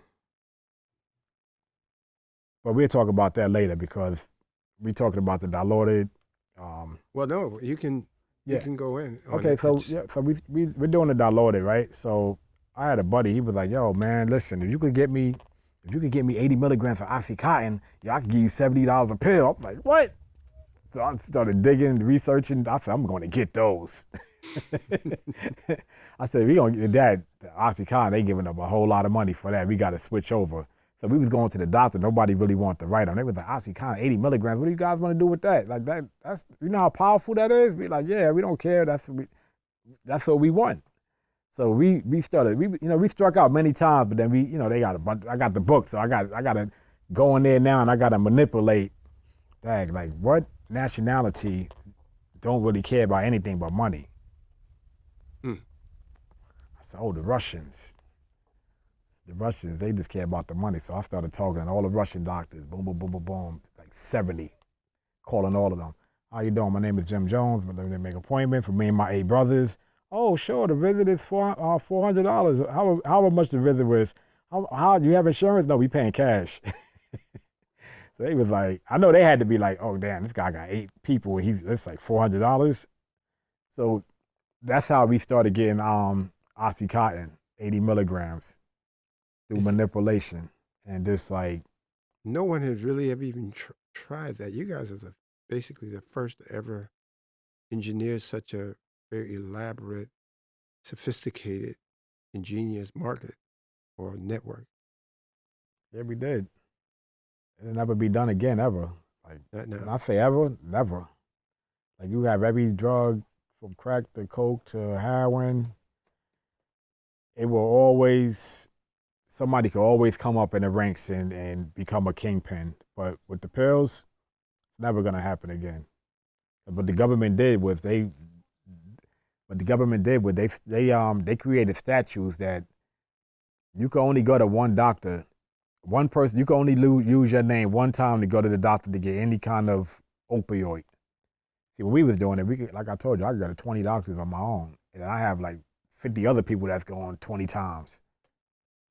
But we'll talk about that later because we're talking about the diluted. Well, no, you can go in. On Okay, it. so yeah, so we're doing the diluted, right? So I had a buddy. He was like, "Yo, man, listen, if you could get me 80 milligrams of oxycontin, yeah, I could give you $70 a pill." I'm like, "What?" So I started digging, researching. I said, "I'm going to get those." I said, "We gonna get that the oxycontin. They giving up a whole lot of money for that. We got to switch over." So we was going to the doctor. Nobody really wanted to write them. They was like, "oxycontin, 80 milligrams. What do you guys want to do with that?" Like that. That's you know how powerful that is. We like, yeah, we don't care. That's what we want. So we started. We struck out many times, but then they got a bunch. I got the book, so I got to go in there now and I got to manipulate. Dang, like what nationality don't really care about anything but money? I said, oh, the Russians. The Russians, they just care about the money. So I started talking to all the Russian doctors. Boom, boom, boom, boom, boom. Like 70. Calling all of them. How you doing? My name is Jim Jones. Let me make an appointment for me and my 8 brothers. Oh, sure. The visit is $400. How much the visit was? How do you have insurance? No, we paying cash. So they was like, I know they had to be like, oh damn, this guy got 8 people and it's like $400. So that's how we started getting OxyContin, 80 milligrams through manipulation. And just like no one has really ever even tried that. You guys are basically the first to ever engineer such a very elaborate, sophisticated, ingenious market or network. yeah, we did. It'll never be done again, ever. Like, Not now. when I say ever, never. Like, you have every drug from crack to coke to heroin. It will always, somebody could always come up in the ranks and become a kingpin. But with the pills, it's never going to happen again. But the government did was they created statutes that you can only go to one doctor. One person, you can only use your name one time to go to the doctor to get any kind of opioid. See, when we was doing it, like I told you, I could go to 20 doctors on my own. And I have like 50 other people that's going 20 times.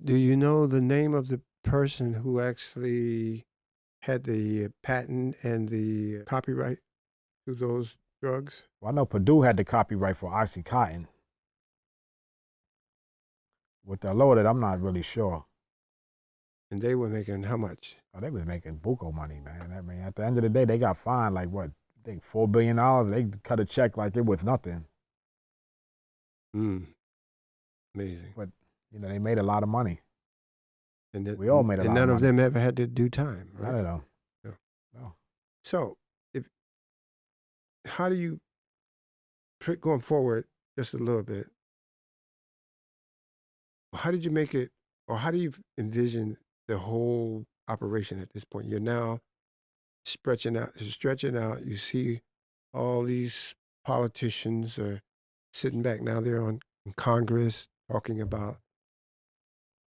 Do you know the name of the person who actually had the patent and the copyright to those drugs? Well, I know Purdue had the copyright for OxyContin. With the loaded, I'm not really sure. And they were making how much? Oh, they was making buco money, man. I mean, at the end of the day, they got fined like what? I think $4 billion. They cut a check like it was nothing. Amazing. But they made a lot of money. And we all made a lot of money. And none of them ever had to do time, right? None of them. No. So, how do you, going forward just a little bit, how did you make it, or how do you envision the whole operation at this point? You're now stretching out. You see all these politicians are sitting back. Now they're in Congress talking about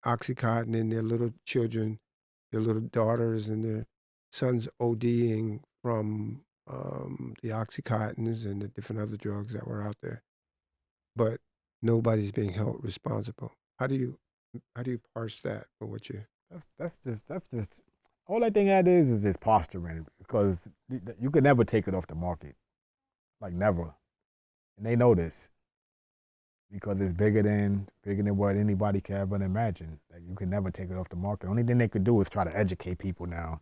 OxyContin and their little children, their little daughters and their sons ODing from the OxyContins and the different other drugs that were out there. But nobody's being held responsible. How do you parse that for what you? That's just all I think that is just posturing because you could never take it off the market, like never, and they know this because it's bigger than what anybody could ever imagine. Like you can never take it off the market. Only thing they could do is try to educate people now.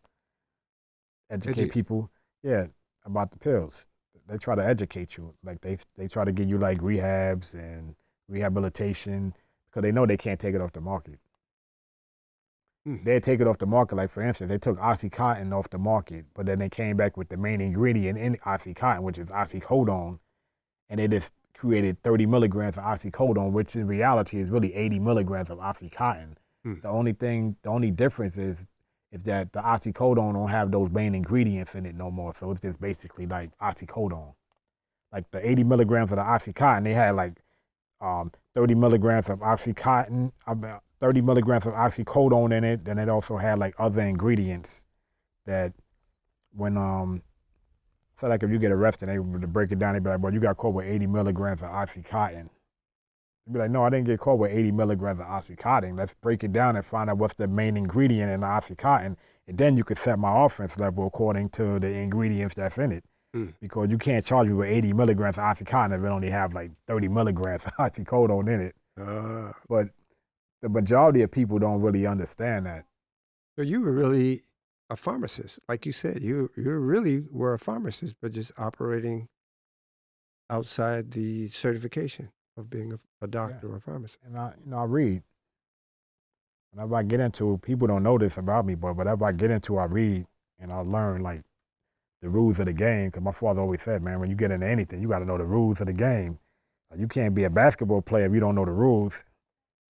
Educate people, yeah, about the pills. They try to educate you, like they try to give you like rehabs and rehabilitation because they know they can't take it off the market. They'd take it off the market. Like, for instance, they took Oxycontin off the market, but then they came back with the main ingredient in Oxycontin, which is oxycodone, and they just created 30 milligrams of oxycodone, which in reality is really 80 milligrams of Oxycontin. The only difference is that the oxycodone don't have those main ingredients in it no more. So it's just basically like oxycodone. Like the 80 milligrams of the Oxycontin, they had like 30 milligrams of Oxycontin, about 30 milligrams of oxycodone in it. Then it also had like other ingredients that when so like if you get arrested, they would break it down. They'd be like, "Well, you got caught with 80 milligrams of Oxycontin." You'd be like, "No, I didn't get caught with 80 milligrams of Oxycontin. Let's break it down and find out what's the main ingredient in the Oxycontin, and then you could set my offense level according to the ingredients that's in it." Because you can't charge me with 80 milligrams of Oxycontin if it only have like 30 milligrams of oxycodone in it. But the majority of people don't really understand that. So you were really a pharmacist, like you said. You really were a pharmacist, but just operating outside the certification of being a doctor or a pharmacist. And I read. Whenever I get into, people don't know this about me, but whatever I get into, I read and I learn like the rules of the game. Because my father always said, man, when you get into anything, you got to know the rules of the game. You can't be a basketball player if you don't know the rules.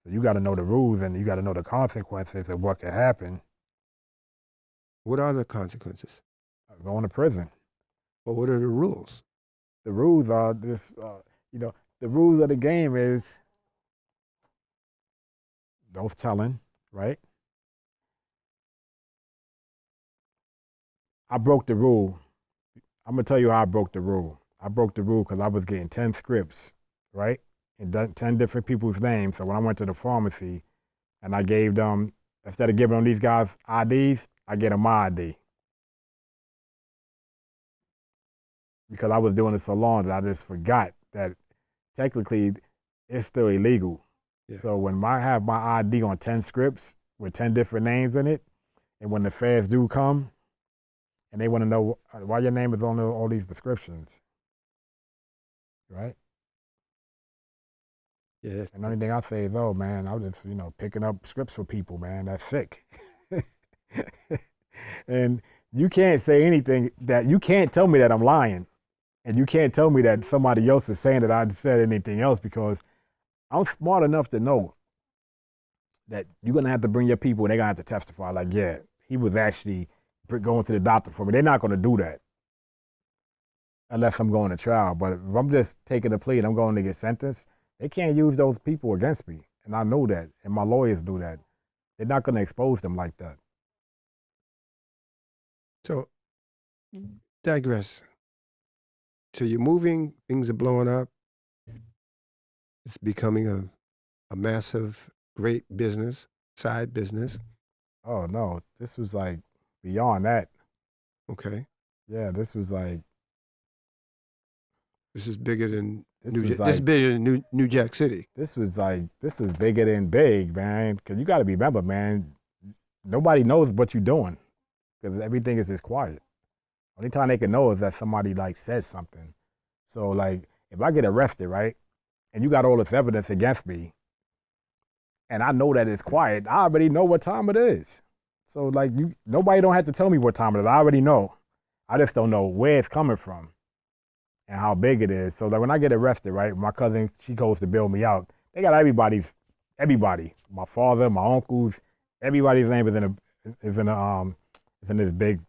So you got to know the rules and you got to know the consequences of what can happen. What are the consequences? Going to prison. Well, what are the rules? The rules are this, the rules of the game is no telling, right? I broke the rule. I'm going to tell you how I broke the rule. I broke the rule because I was getting 10 scripts, right? And 10 different people's names. So when I went to the pharmacy and I gave them, instead of giving them these guys IDs, I get them my ID. Because I was doing it so long that I just forgot that technically it's still illegal. Yeah. So when I have my ID on 10 scripts with 10 different names in it, and when the feds do come, and they want to know why your name is on all these prescriptions, right? Yeah. And the only thing I say is, oh man, I was just, picking up scripts for people, man, that's sick. And you can't say anything you can't tell me that I'm lying. And you can't tell me that somebody else is saying that I said anything else, because I'm smart enough to know that you're going to have to bring your people and they're going to have to testify. Like, yeah, he was actually going to the doctor for me. They're not going to do that unless I'm going to trial. But if I'm just taking a plea and I'm going to get sentenced, they can't use those people against me. And I know that. And my lawyers do that. They're not going to expose them like that. So, digress. So you're moving, things are blowing up. It's becoming a massive, great business, side business. Oh, no. This was like beyond that. Okay. Yeah, this was like. This is bigger than this is bigger than New Jack City. This was bigger than big, man. Because you got to remember, man, nobody knows what you're doing because everything is just quiet. Only time they can know is that somebody like says something. So like if I get arrested, right, and you got all this evidence against me, and I know that it's quiet, I already know what time it is. So like nobody don't have to tell me what time it is. I already know. I just don't know where it's coming from and how big it is. So like when I get arrested, right, my cousin, she goes to bail me out. They got everybody, my father, my uncles, everybody's name is in this big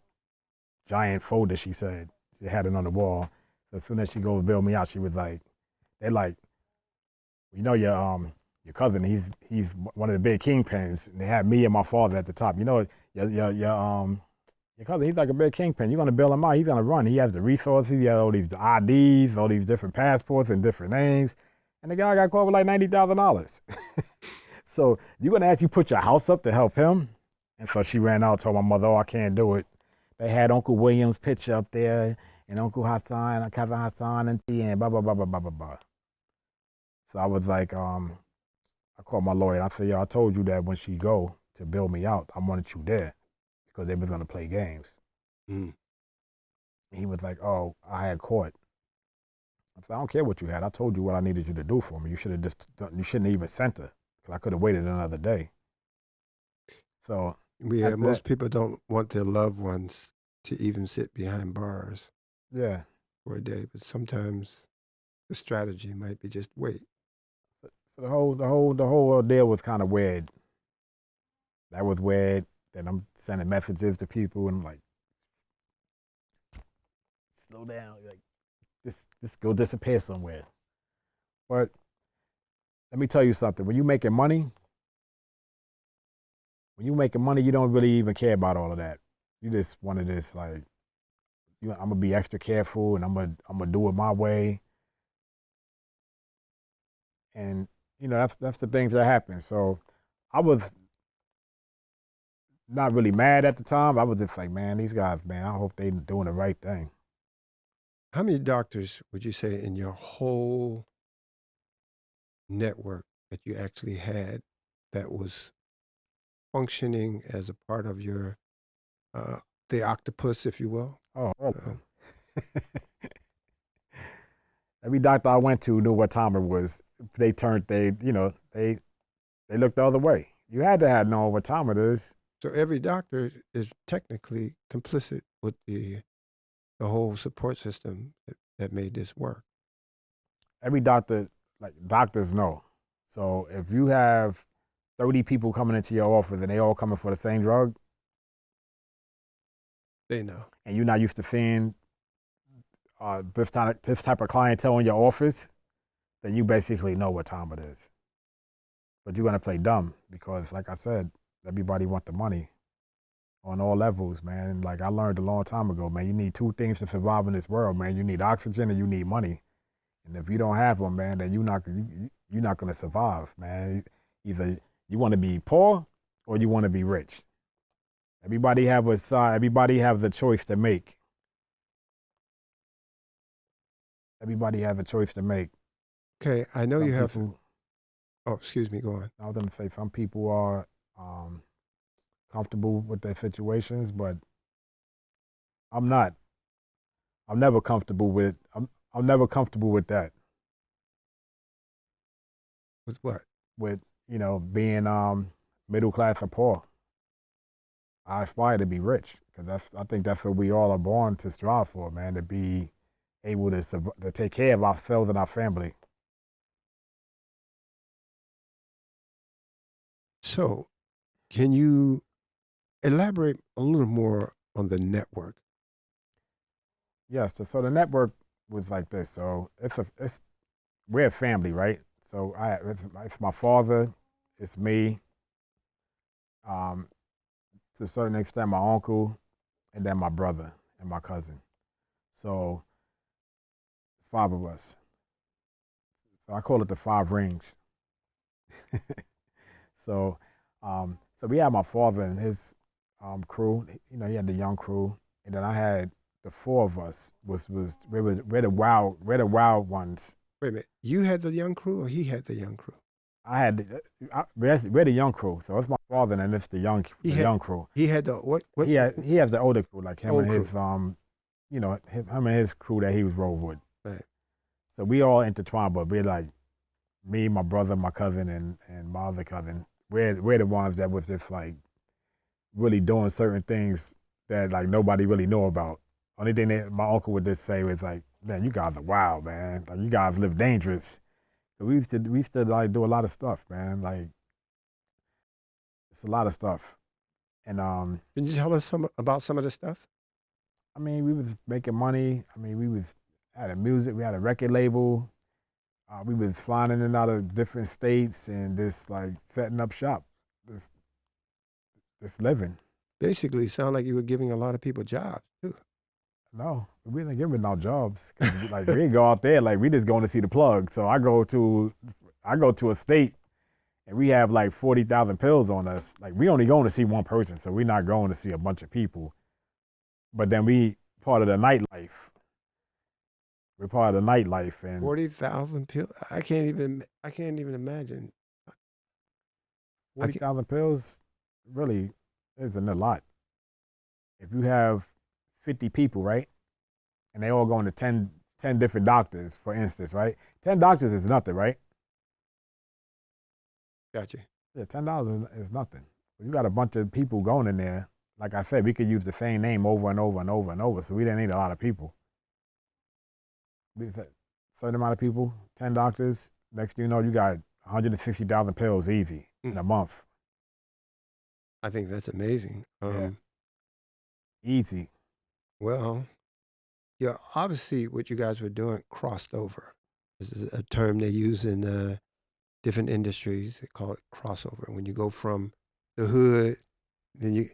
giant folder. She said she had it on the wall. So as soon as she goes to bail me out, she was like, they're like, your cousin, he's one of the big kingpins. And they had me and my father at the top. Your cousin, he's like a big kingpin. You're gonna bail him out. He's gonna run. He has the resources. He has all these IDs, all these different passports and different names. And the guy got caught with like $90,000. So you're gonna actually put your house up to help him? And so she ran out, told my mother, "Oh, I can't do it." They had Uncle William's picture up there, and Uncle Hassan, cousin Hassan, and blah blah blah blah blah blah blah. So I was like, I called my lawyer and I said, "Yo, I told you that when she go to bail me out, I wanted you there because they was gonna play games." Mm. He was like, "Oh, I had court." I said, "I don't care what you had. I told you what I needed you to do for me. You should have you shouldn't have even sent her because I could have waited another day." So Yeah, after that, most people don't want their loved ones to even sit behind bars yeah. for a day, but sometimes the strategy might be just wait. So the whole ordeal was kind of weird. That was weird. Then I'm sending messages to people and I'm like, slow down, like just go disappear somewhere. But let me tell you something. When you making money, you don't really even care about all of that. You just want to just like, I'm gonna be extra careful and I'm gonna do it my way. And that's the things that happen. So I was not really mad at the time. I was just like, man, these guys, man, I hope they doing the right thing. How many doctors would you say in your whole network that you actually had that was functioning as a part of your uh, the octopus, if you will? Oh, all of Uh, them. Every doctor I went to knew what time it was. They looked the other way. You had to have known what time it is. so every doctor is technically complicit with the whole support system that made this work. Every doctor, like doctors know. So if you have 30 people coming into your office and they all coming for the same drug, They know. and you're not used to seeing this type of clientele in your office, then you basically know what time it is. But you're gonna play dumb because, like I said, everybody want the money on all levels, man. Like I learned a long time ago, man. You need two things to survive in this world, man. You need oxygen and you need money. And if you don't have them, man, then you're not gonna survive, man. Either you want to be poor or you want to be rich. Everybody have a side. Everybody have the choice to make. Everybody has a choice to make. Okay, I know Some you have. people, Oh, excuse me. Go on. I was gonna say, some people are um, comfortable with their situations, but I'm not. I'm never comfortable with. I'm never comfortable with that. With what? With being middle class or poor. I aspire to be rich because I think that's what we all are born to strive for, man. To be able to take care of ourselves and our family. So, can you elaborate a little more on the network? Yes. So the network was like this. So we're a family, right? So it's my father, it's me, um, to a certain extent my uncle, and then my brother and my cousin. So 5 of us. So I call it the 5 rings. So we had my father and his crew. He had the young crew, and then I had the 4 of us. We're the wild ones. Wait a minute. You had the young crew, or he had the young crew? We're the young crew. So it's my father and it's the young He the had. young crew. He had the what? What? He has the older crew, like him Old and crew. his him and his crew that he was rolling with. Right. So we all intertwined, but we're like me, my brother, my cousin, and my other cousin. We're the ones that was just like really doing certain things that like nobody really know about. Only thing that my uncle would just say was like, "Man, you guys are wild, man. Like you guys live dangerous." So we used to like do a lot of stuff, man. Like it's a lot of stuff. And Can you tell us about some of the stuff? I mean, we was making money. I mean, we had a record label. We was flying in and out of different states and just like setting up shop, just living. Basically, sound like you were giving a lot of people jobs too. No, we didn't give it no jobs because like we didn't go out there. Like we just going to see the plug. So I go to a state and we have like 40,000 pills on us. Like we only going to see one person, so we're not going to see a bunch of people. But then we part of the nightlife. We're part of the nightlife, and 40,000 pills. I can't even. I can't even imagine. I forty can, thousand pills really isn't a lot. If you have 50 people, right, and they all going to 10 different doctors, for instance, right? 10 doctors is nothing, right? got you. Yeah, $10 is nothing. You got a bunch of people going in there. Like I said, we could use the same name over and over and over and over, so we didn't need a lot of people. Certain amount of people, 10 doctors. Next thing you know, you got 160,000 pills easy in a month. I think that's amazing. Easy. Well, yeah, obviously what you guys were doing crossed over. This is a term they use in different industries. They call it crossover. When you go from the hood, then you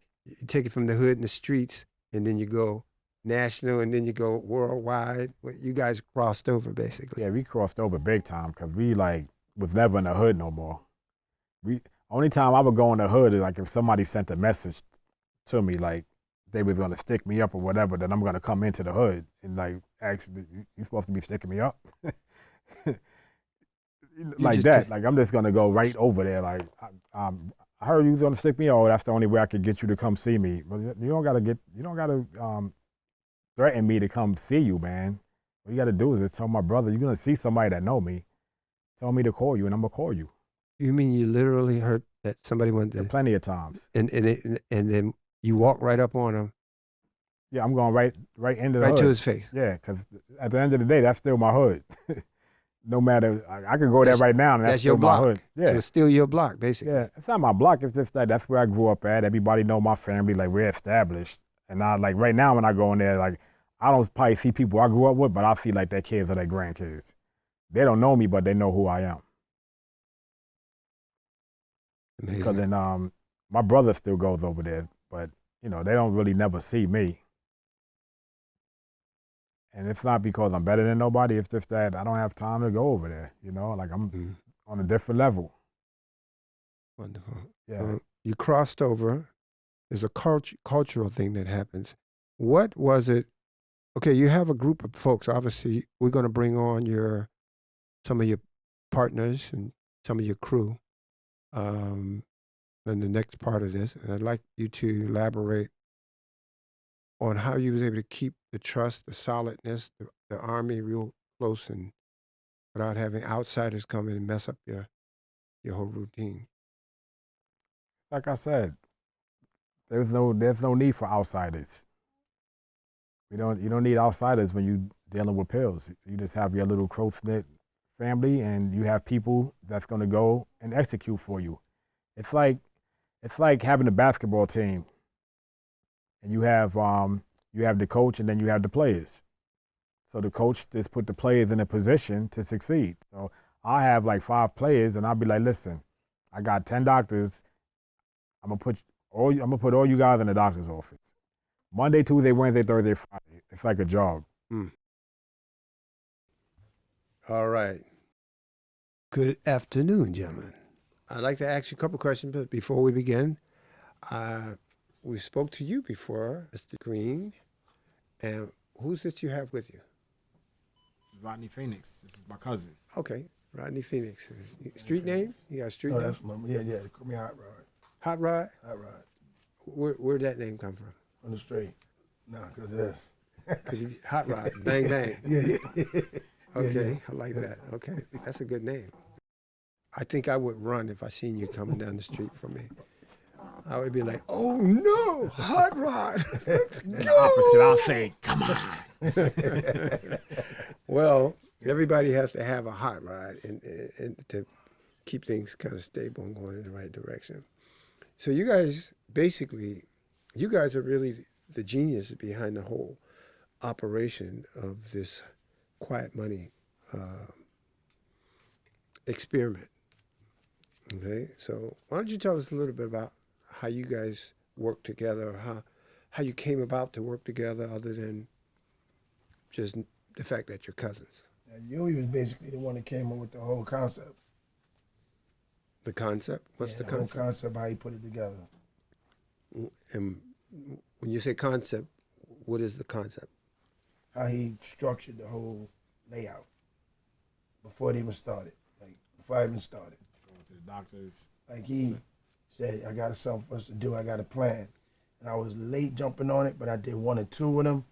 take it from the hood in the streets, and then you go national, and then you go worldwide. You guys crossed over, basically. Yeah, we crossed over big time because we like was never in the hood no more. Only time I would go in the hood is like if somebody sent a message to me like they was gonna stick me up or whatever, then I'm gonna come into the hood and like actually you supposed to be sticking me up. Like that. Like I'm just gonna go right over there. Like I heard you was gonna stick me. Oh, that's the only way I could get you to come see me. But you don't gotta threaten me to come see you, man. What you gotta do is just tell my brother you're gonna see somebody that know me. Tell me to call you, and I'm gonna call you. You mean you literally heard that somebody went there? Plenty of times. And then you walk right up on him. Yeah, I'm going right into the right hood. to his face. Yeah, because at the end of the day, that's still my hood. No matter, I could go there right now, and that's still your block. my hood. Yeah, so it's still your block, basically. Yeah, it's not my block. It's just that's where I grew up at. Everybody know my family. Like we're established, and I like right now when I go in there, like I don't probably see people I grew up with, but I see like their kids or their grandkids. They don't know me, but they know who I am. Amazing. Because then my brother still goes over there, but you know they don't really never see me. And it's not because I'm better than nobody. It's just that I don't have time to go over there. You know, like I'm on a different level. Wonderful. Yeah. You crossed over. There's a cultural thing that happens. What was it? Okay, you have a group of folks. Obviously, we're going to bring on some of your partners and some of your crew in the next part of this. And I'd like you to elaborate on how you was able to keep the trust, the solidness, the Army real close, and without having outsiders come in and mess up your whole routine. Like I said, there's no need for outsiders. You don't need outsiders when you're dealing with pills. You just have your little close-knit family, and you have people that's going to go and execute for you. It's like having a basketball team, and you have the coach, and then you have the players. So the coach just put the players in a position to succeed. So I have like 5 players, and I'll be like, listen, I got 10 doctors. I'm gonna put all you guys in the doctor's office. Monday, Tuesday, Wednesday, Thursday, Friday. It's like a job. All right. Good afternoon, gentlemen. I'd like to ask you a couple questions, but before we begin, we spoke to you before, Mr. Green. And who's it you have with you? Rodney Phoenix. This is my cousin. Okay, Rodney Phoenix. Street name? You got a street name? That's my, yeah. They call me Hot Rod. Hot Rod? Hot Rod. Where'd that name come from? On the street. No, because of this. Because Hot Rod, bang, bang. Yeah. Okay, I like that. Okay, that's a good name. I think I would run if I seen you coming down the street from me. I would be like, oh no, Hot Rod, let's go. The opposite, I'll say, come on. Well, everybody has to have a hot rod and to keep things kind of stable and going in the right direction. So you guys, basically, are really the genius behind the whole operation of this quiet money experiment. Okay, so why don't you tell us a little bit about how you guys work together, or how you came about to work together, other than just the fact that you're cousins. Now, Yui was basically the one that came up with the whole concept. The concept? What's the concept? The whole concept, how he put it together. And when you say concept, what is the concept? How he structured the whole layout before it even started. Like, before I even started. Going to the doctors. Like he said, I got something for us to do. I got a plan. And I was late jumping on it, but I did 1 or 2 of them.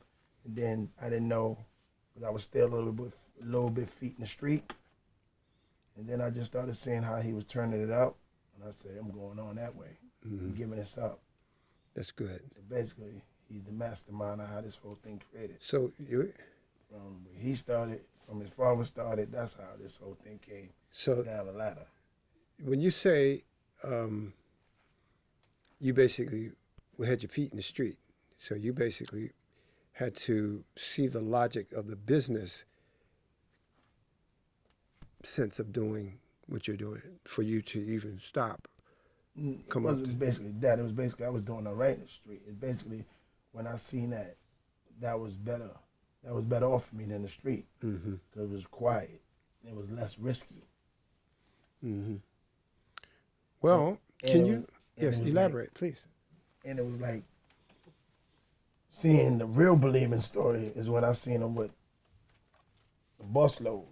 And then I didn't know, because I was still a little bit feet in the street. And then I just started seeing how he was turning it up. And I said, I'm going on that way. Mhm. giving this up. That's good. So basically, he's the mastermind of how this whole thing created. So you, From where he started, from his father started, that's how this whole thing came so down the ladder. when you say you basically had your feet in the street, so you basically had to see the logic of the business sense of doing what you're doing for you to even stop. It Come up wasn't to- basically that. It was basically I was doing all right in the street. It's basically when I seen that was better. That was better off for me than the street Mm-hmm. because it was quiet. It was less risky. Mm-hmm. Well, And can it you was- and yes it was elaborate, please? And it was like seeing the real believing story is when I seen him with a bus load.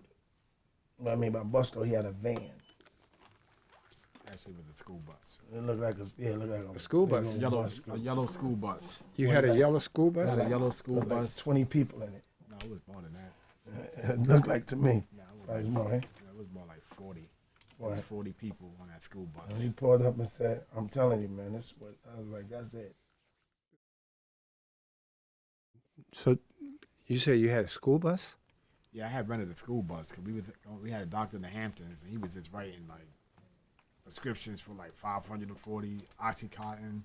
What I mean by bus load, he had a van. Actually, it was a school bus. It looked like it looked like A school big bus. old Yellow, bus. a yellow school bus. You Well, had a that- yellow school bus. It was a like- yellow school Looked like bus. 20 people in it. No, it was more than that. It looked like to me. No, it was Like like more, right? it was more like 40. It Right. was 40 people on that school And bus. he pulled up and said, "I'm telling you, man, this is what." I was like, "That's it." So you say you had a school bus? Yeah, I had rented a school bus because we had a doctor in the Hamptons and he was just writing like prescriptions for like 540 OxyContin,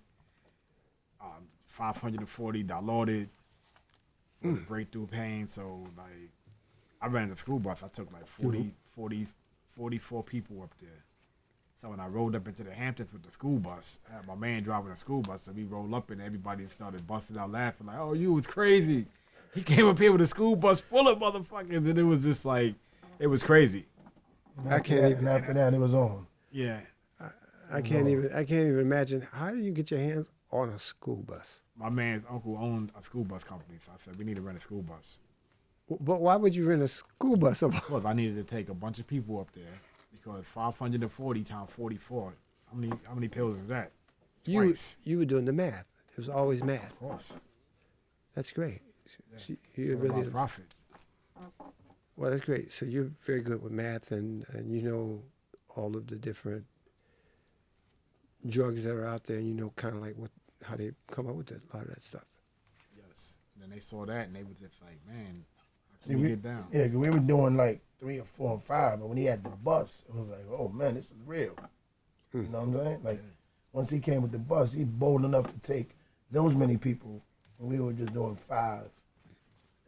540 Dilaudid for the breakthrough pain. So like, I rented a school bus. I took like 44 people up there. So when I rolled up into the Hamptons with the school bus, I had my man driving a school bus, so we rolled up and everybody started busting out laughing like, "Oh, you was crazy." He came up here with a school bus full of motherfuckers, and it was just like, it was crazy. And I after can't that- even- And after that, it was on. Yeah. I can't even imagine how do you get your hands on a school bus? My man's uncle owned a school bus company, so I said, we need to rent a school bus. But why would you rent a school bus? Of course, I needed to take a bunch of people up there because 540 times 44, how many pills is that? Twice. You were doing the math. It was always math. Of course. That's great. Yeah. So It's you're all really about profit. well. That's great. So you're very good with math, and you know all of the different drugs that are out there, and you know kind of like how they come up with a lot of that stuff. Yes. And then they saw that and they was just like, man, how See, can we get down? Yeah, 'cause we were doing like 3 or 4 and 5, but when he had the bus, it was like, "Oh man, this is real." You know what I'm saying? Like Yeah. once he came with the bus, he bold enough to take those many people, and we were just doing 5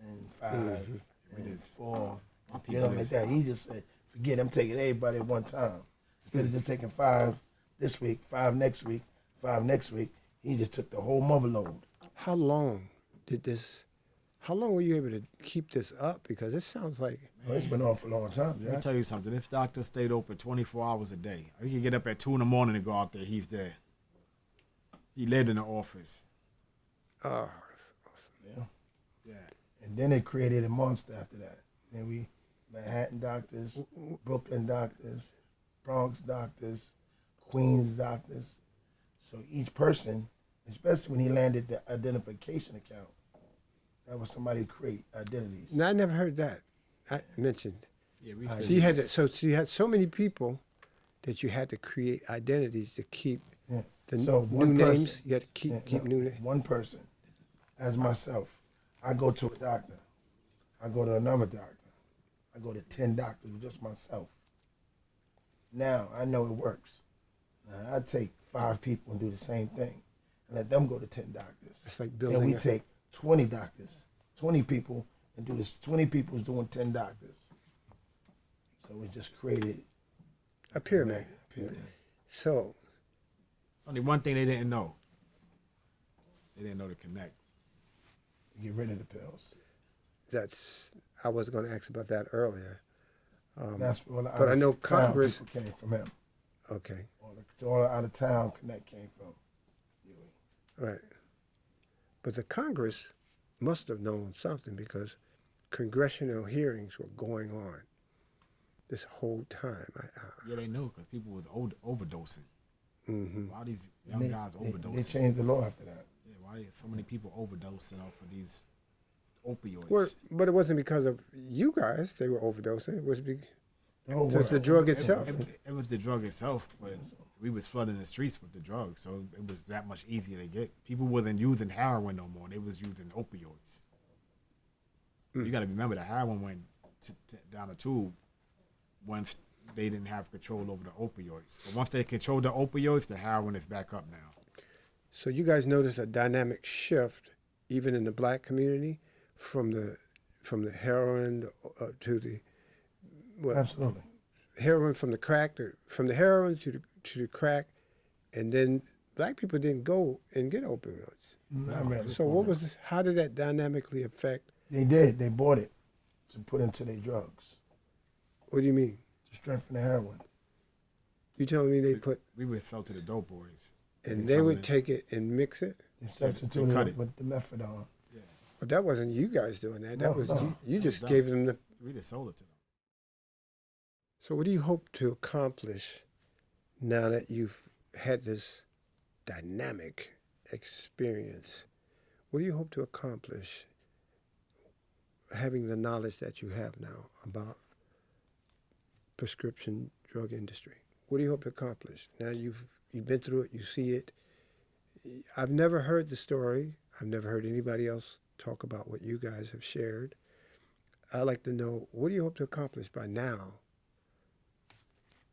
and 5 We and just- 4. My You people know, like just- that. He just said, "Forget, I'm taking everybody at one time." Instead of just taking 5 this week, 5 next week, 5 next week, he just took the whole mother load. How long did this? How long were you able to keep this up? Because it sounds like Well, it's been on for a long time, Let me Jack. tell you something. This doctor stayed open 24 hours a day. He could get up at 2 in the morning and go out there. He's there. He lived in the office. oh, Yeah. Yeah. And then they created a monster after that. Then we Manhattan doctors, Brooklyn doctors, Bronx doctors, Queens doctors. So each person, especially when he landed the identification account, that was somebody who create identities. now I never heard that. I mentioned. Yeah, we So used So to you do had to, this. so you had so many people that you had to create identities to keep Yeah. the So new one person- names. You had to keep Yeah, new names. one person, as myself, I go to a doctor. I go to another doctor. I go to 10 doctors with just myself. Now I know it works. Now I take 5 people and do the same thing, and let them go to 10 doctors. It's like Then building. we a- take 20 doctors, 20 people, and do this. 20 people's doing 10 doctors. So we just created a pyramid. a pyramid. So Only one thing they didn't know. They didn't know to connect. to get rid of the pills. that's. I was going to ask about that earlier. That's what but I know Congress- people came from him. Okay, All the out of town connect came from. right. But the Congress must have known something because congressional hearings were going on this whole time. Yeah, they knew because people was overdosing. Mm-hmm. Why these And young they- guys they overdosing? changed the law after that. Yeah, why so many people overdosing off of these opioids? Well, but it wasn't because of you guys they were overdosing. It was The whole just the world. drug It- itself. It was the drug itself, but we was flooding the streets with the drugs, so it was that much easier to get. People wasn't using heroin no more; they was using opioids. So you got to remember the heroin went down the tube once they didn't have control over the opioids. But once they control the opioids, the heroin is back up now. So you guys noticed a dynamic shift, even in the black community, from the heroin to the Absolutely. heroin from the crack from the heroin to the crack, and then black people didn't go and get opioids. Not really. So how did that dynamically affect? They did. They bought it to put into their drugs What do you mean? to strengthen the heroin. You telling me they put We would sell to the dope boys, and they would take it and mix it? They substituted cut it it. with the methadone. But that wasn't you guys doing that. That No, was no. you just No. gave them the. we just sold it to them. So what do you hope to accomplish now that you've had this dynamic experience? What do you hope to accomplish having the knowledge that you have now about prescription drug industry? What do you hope to accomplish? Now you've been through it, you see it. I've never heard the story. I've never heard anybody else talk about what you guys have shared. I'd like to know, what do you hope to accomplish by now,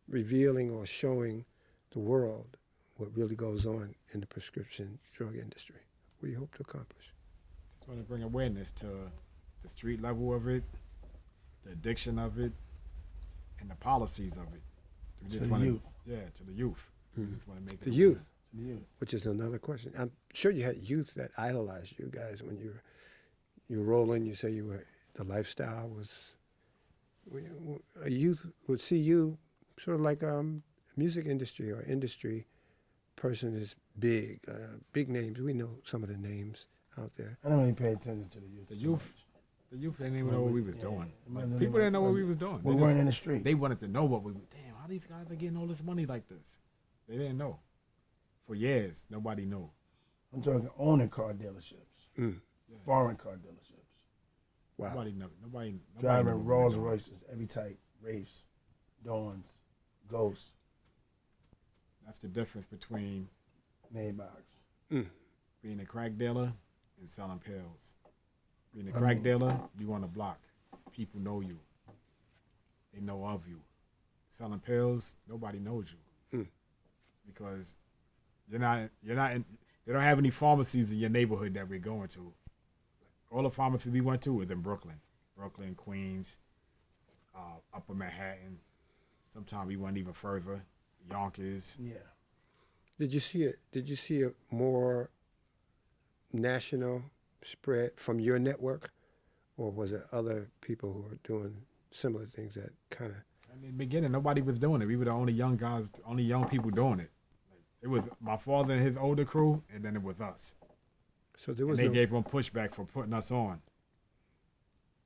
revealing or showing the world what really goes on in the prescription drug industry? What do you hope to accomplish? Just want to bring awareness to the street level of it, the addiction of it, and the policies of it. We To just the wanna, youth. Yeah, to the youth. We just want to make The it youth, To the youth. which is another question. I'm sure you had youth that idolized you guys when you were rolling. You say the lifestyle was, a youth would see you sort of like music industry or industry person is big, big names. We know some of the names out there. I don't really pay attention to the youth. The too youth, much. the youth didn't even know what we was Yeah, doing. yeah. Like, Yeah. people didn't know what we was doing. We They weren't just- in the street. They wanted to know what we. Damn, how these guys are getting all this money like this? They didn't know. For years, nobody knew. I'm talking owning car dealerships, Mm. foreign car dealerships, Wow. Nobody knew. Nobody knew driving what we were Rolls doing. Royces, every type, Wraiths, Dawns, Ghosts, That's the difference between Maybachs. being a crack dealer and selling pills. Being a I crack mean- dealer, you on the block. People know you. They know of you. Selling pills, nobody knows you. Mm. Because you're not in, they don't have any pharmacies in your neighborhood that we're going to. All the pharmacies we went to was in Brooklyn. Brooklyn, Queens, Upper Manhattan. Sometimes we went even further. Yonkers. Yeah. Did you see a more national spread from your network, or was it other people who were doing similar things that kind of? In the beginning, nobody was doing it. We were the only young guys, only young people doing it. It was my father and his older crew, and then it was us. So there And was they no. gave him pushback for putting us on.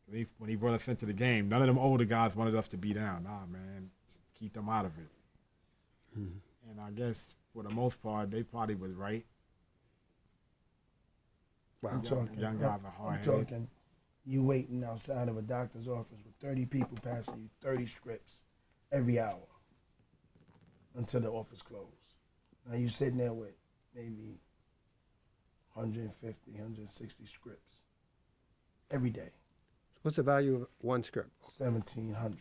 When he brought us into the game, none of them older guys wanted us to be down. Nah, man, keep them out of it. And I guess for the most part, they probably was right. Wow. I'm talking. young guys are I'm hard-headed. talking. You waiting outside of a doctor's office with 30 people passing you 30 scripts every hour until the office closed. Now you sitting there with maybe 150, 160 scripts every day. What's the value of one script? 1,700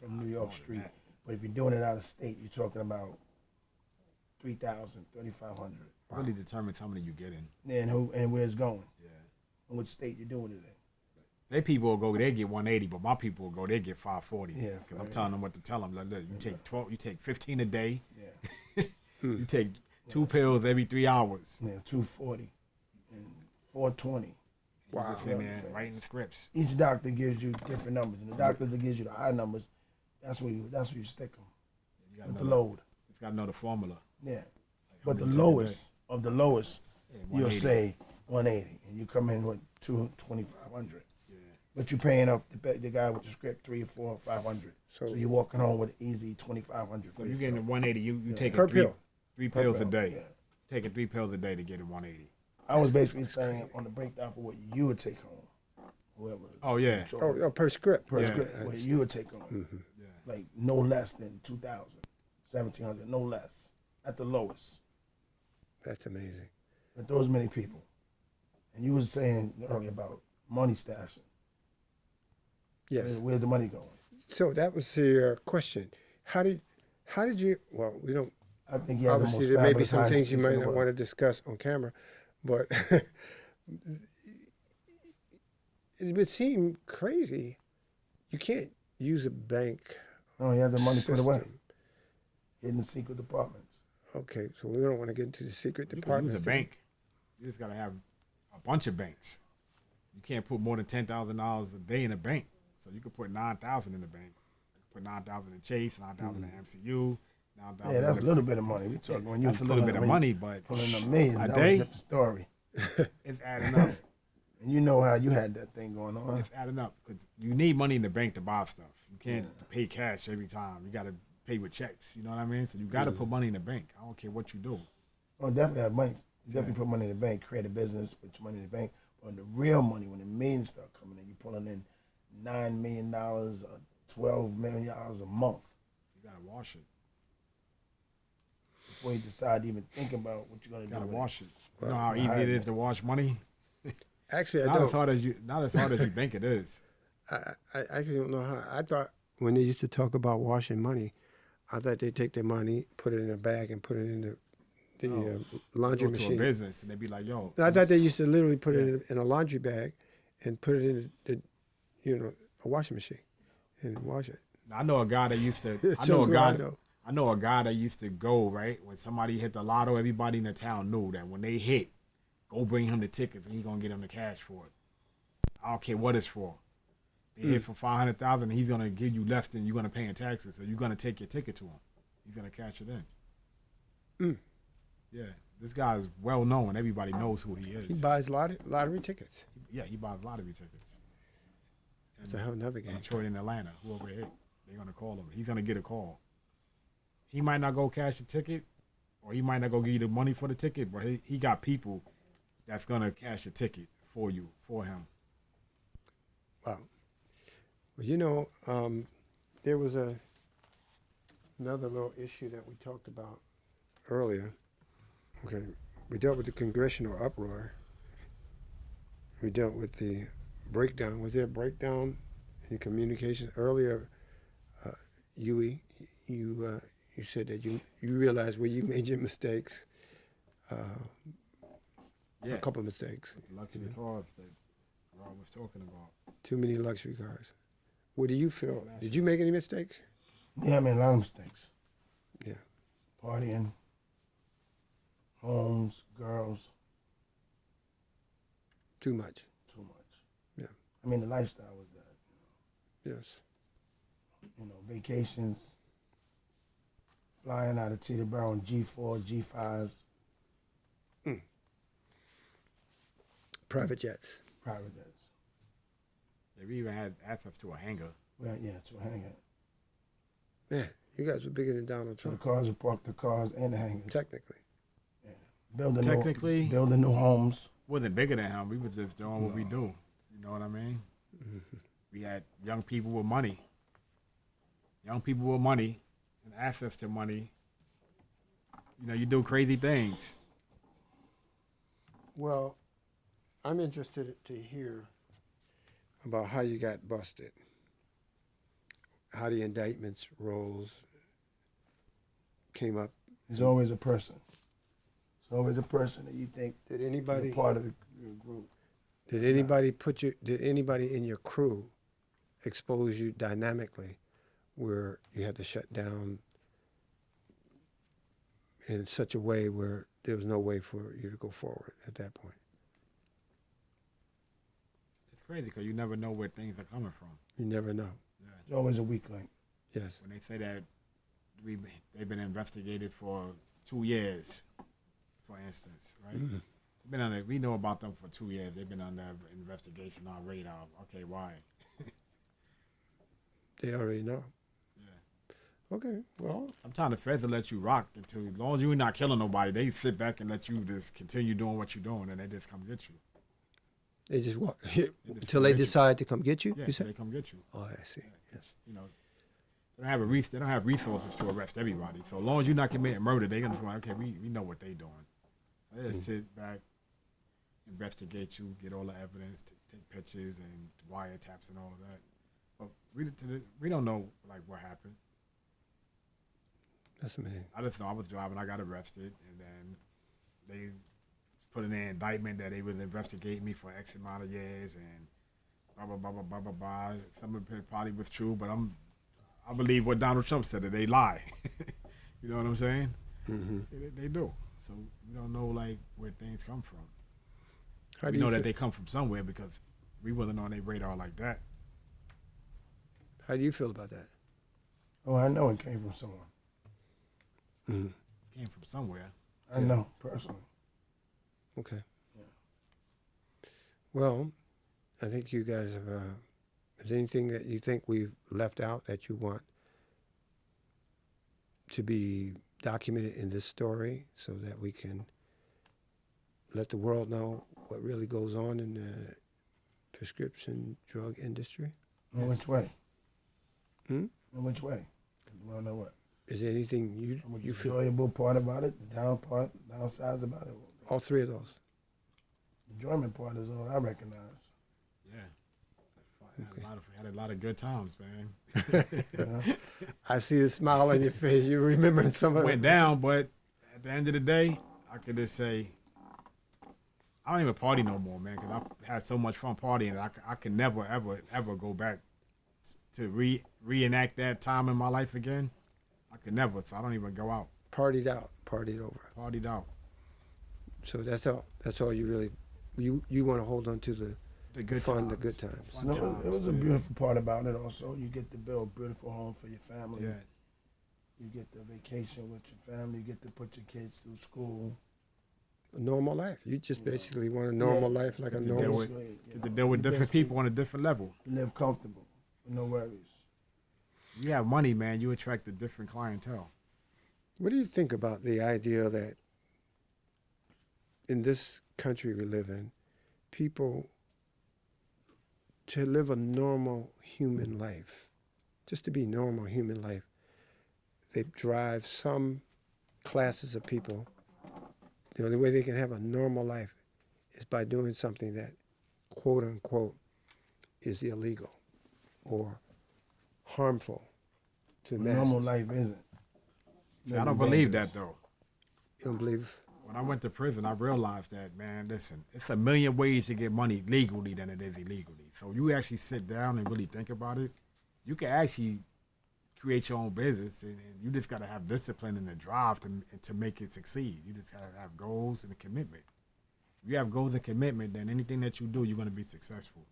from New York More than Street. that. But if you're doing it out of state, you're talking about 3,000, 3,500. Really determines how many you get in. And where it's going, Yeah. and what state you're doing it in. They people will go, they get 180, but my people will go, they get 540. Yeah, Because I'm right. telling them what to tell them. Like, look, you take 12, you take 15 a day. Yeah, You take 2 pills every 3 hours. yeah, 240 and 420. Wow. You just in there Yeah. writing the scripts. Each doctor gives you different numbers, and the doctor that gives you the high numbers, that's where you stick them You gotta with the know load. It's got to know the formula. Yeah, Like, but how the many take a day? lowest of the lowest, Yeah, you'll 180. say 180, and you come in with 2,500. Yeah. But you're paying off the guy with the script 3, 4, 500. So- So you're walking home with easy 2,500. So you're getting 180. You Yeah. taking Per three, pill. three Per pills a pill, day. yeah. Taking 3 pills a day to get it 180. I was basically saying on the breakdown for what you would take home, whoever. Oh, yeah. Oh, per script. per Yeah. script, what you would take home, Yeah. like no less than 2,000, 1,700, no less. at the lowest. That's amazing. With those many people. And you was saying earlier about money stashing. Yes. Where's the money going? So that was the question. How did you? Well, we don't. I think you have the Obviously, most there may be fabulous some hiding things you space in might the not world. want to discuss on camera, but it would seem crazy. You can't use a bank No, you have the money put away system. in the secret departments. Okay, so we don't want to get into the secret You can department. use a bank. You just gotta have a bunch of banks. You can't put more than $10,000 a day in a bank. So you could put 9,000 in the bank. You could put 9,000 in Chase, 9,000 in MCU, 9,000. Yeah, that's a little bit of money. We talking when you That's a little bit of money, but pulling a million. a That day? was a different story. it's adding up. And you know how you had that thing going on. It's adding up because you need money in the bank to buy stuff. You can't pay cash every time. You got to pay with checks. You know what I mean? So you got to put money in the bank. I don't care what you do. Oh, definitely have money. You definitely put money in the bank, create a business, put your money in the bank. But the real money, when the millions start coming in, you're pulling in $9 million or $12 million a month You got to wash it. before you decide to even think about what you're going to You do. got to with wash it. You Well, know how easy it is to wash money? Actually, I Not don't. as hard as you think it is. I actually don't know how. I thought when they used to talk about washing money, I thought they take their money, put it in a bag, and put it in the laundry Go to a machine. business and they be like, "Yo, I thought they used to literally put it in a laundry bag and put it in a washing machine and wash it. I know a guy that used to. It I know a shows what guy. I know. I know a guy that used to go right when somebody hit the lotto. Everybody in the town knew that when they hit, go bring him the tickets and he gonna get him the cash for it. I don't care what it's for. They hit for 500,000, he's gonna give you less than you're gonna pay in taxes. So you're gonna take your ticket to him. He's gonna cash it in. Yeah, this guy is well known. Everybody knows who he is. He buys lottery tickets. Yeah, he buys lottery tickets. That's a hell another game. Detroit and Atlanta, whoever hit, they're gonna call him. He's gonna get a call. He might not go cash the ticket, or he might not go give you the money for the ticket, but he got people that's gonna cash the ticket for you, for him. Wow. Well, there was another little issue that we talked about earlier. Okay, we dealt with the congressional uproar. We dealt with the breakdown. Was there a breakdown in communication earlier? Yui, you said that you realized where you made your mistakes. Yeah, A couple of mistakes. luxury cars that Rob was talking about. Too many luxury cars. What do you feel? Did you make any mistakes? Yeah, I made a lot of mistakes. Yeah. Partying, homes, girls, Too much. too much. Yeah. I mean, the lifestyle was that. Yes. Vacations, flying out of Teterboro on G4, G5s, Private jets. private jets. Yeah, we even had access to a hangar. Well, yeah, to a hangar. Man, you guys were bigger than Donald So the Trump. cars would park the cars and the hangars. Technically. Building Technically- building new homes. Wasn't bigger than him. We was just doing what we do. You know what I mean? We had young people with money. Young people with money and access to money. You do crazy things. Well, I'm interested to hear about how you got busted, how the indictments rose, came up. There's always a person. There's always a person that you think Did is anybody a part of the group. did anybody in your crew expose you dynamically where you had to shut down in such a way where there was no way for you to go forward at that point? It's crazy because you never know where things are coming from. You never know. There's always a weak link. Yes. When they say that they've been investigated for 2 years, for instance, right? We know about them for 2 years. They've been under investigation on radar. Okay, why? They already know. Yeah. Okay. Well, Sometimes the feds will let you rock until, as long as you're not killing nobody, they sit back and let you just continue doing what you're doing, and they just come get you. they just walk just until come they get you. decide to come get you. Yeah, You they said. come get you. Oh, I see. Yes. They don't have resources to arrest everybody. So as long as you're not committing murder, they're gonna say, okay, we know what they're doing. They just sit back, investigate you, get all the evidence, take pictures and wiretaps and all of that. But we don't know like what happened. That's amazing. I just know I was driving, I got arrested, and then they put in an indictment that they was investigating me for X amount of years and blah blah blah blah blah blah blah. Some of it probably was true, but I believe what Donald Trump said, that they lie. You know what I'm saying? Mm-hmm. They do. So we don't know like where things come from. How do We you know that feel, they come from somewhere because we wasn't on their radar like that. How do you feel about that? Oh, I know it came from someone. Mm-hmm. Came from somewhere. I know personally. Okay. Yeah. Well, I think you guys have. Is there anything that you think we've left out that you want to be documented in this story so that we can let the world know what really goes on in the prescription drug industry? In which way? Hmm? In which way? You want to know what? Is there anything The you feel? enjoyable part about it, the downsides about it. All three of those. The enjoyment part is all I recognize. Yeah. Okay. Had a lot of good times, man. You know? I see a smile on your face. You're remembering some of Went it. down, but at the end of the day, I could just say, I don't even party no more, man, because I had so much fun partying. I can never, ever go back to reenact that time in my life again. I could never, so I don't even go out. Partied out, partied over. Partied out. So that's all. That's all you really. You want to hold on to The good fun, times. the good times. Fun No, times, it was a dude. beautiful part about it also. You get to build a beautiful home for your family. Yeah. You get the vacation with your family. You get to put your kids through school. a normal life. You just basically want a normal life, like a Get to normal. deal with- Get to deal with different people on a different level. Live comfortable, with no worries. You have money, man, you attract a different clientele. What do you think about the idea that in this country we live in, people to live a normal human life, just to be normal human life, they drive some classes of people. The only way they can have a normal life is by doing something that, quote unquote, is illegal or harmful to the masses. Normal life isn't. I don't believe that, though. You don't believe? When I went to prison, I realized that, man, listen, it's a million ways to get money legally than it is illegally. So you actually sit down and really think about it, you can actually create your own business, and you just got to have discipline and the drive to make it succeed. You just got to have goals and a commitment. If you have goals and commitment, then anything that you do, you're going to be successful.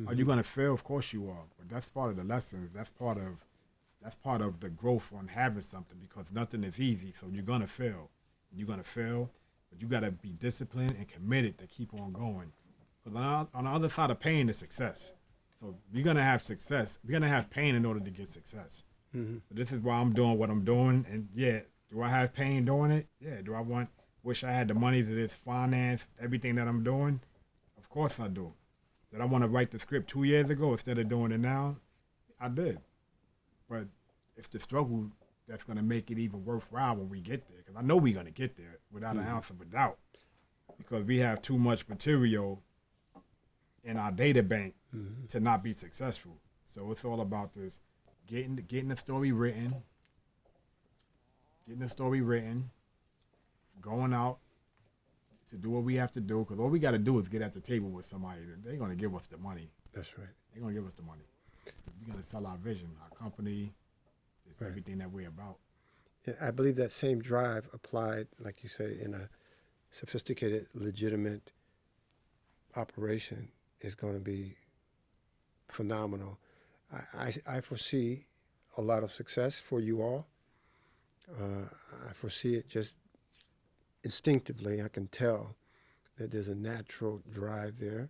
Are you going to fail? Of course you are. But that's part of the lessons. That's part of the growth on having something, because nothing is easy. So you're going to fail. You're going to fail, but you got to be disciplined and committed to keep on going. Because on the other side of pain is success. So you're going to have success. You're going to have pain in order to get success. Mm-hmm. So this is why I'm doing what I'm doing. And yeah, do I have pain doing it? Yeah. Do I wish I had the money to just finance everything that I'm doing? Of course I do. Did I want to write the script 2 years ago instead of doing it now? I did. But it's the struggle that's going to make it even worthwhile when we get there. Because I know we're going to get there without an ounce of a doubt. Because we have too much material in our data bank to not be successful. So it's all about this, getting the story written, going out to do what we have to do. Because all we got to do is get at the table with somebody. They're going to give us the money. That's right. They're going to give us the money. We're going to sell our vision, our company, it's everything that we're about. Yeah, I believe that same drive applied, like you say, in a sophisticated, legitimate operation is going to be phenomenal. I foresee a lot of success for you all. I foresee it just instinctively. I can tell that there's a natural drive there,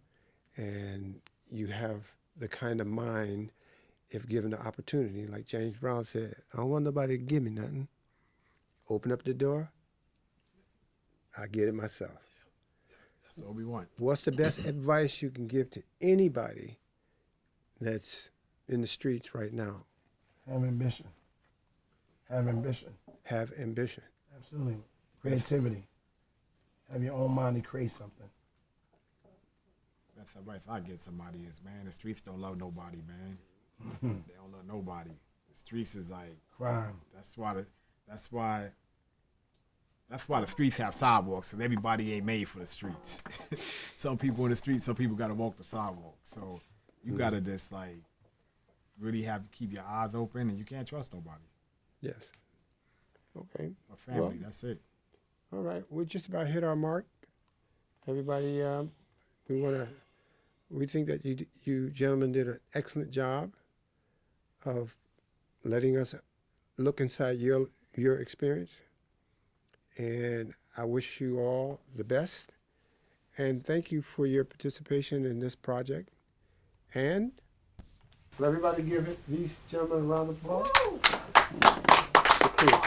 and you have the kind of mind, if given the opportunity, like James Brown said, I don't want nobody to give me nothing. Open up the door, I get it myself. That's all we want. What's the best advice you can give to anybody that's in the streets right now Have ambition. Have ambition. Have ambition. Absolutely. Creativity. Have your own mind to create something. That's the advice I get somebody is, man, the streets don't love nobody, man. They don't love nobody. The streets is like Crime. that's why the streets have sidewalks, and everybody ain't made for the streets. Some people in the streets, some people gotta walk the sidewalk. So you gotta just like really keep your eyes open, and you can't trust nobody. Yes. Okay. My family, Well, that's it. All right. We just about hit our mark. Everybody, we think that you gentlemen did an excellent job of letting us look inside your experience. And I wish you all the best. And thank you for your participation in this project. And will everybody give these gentlemen a round of applause? The crew.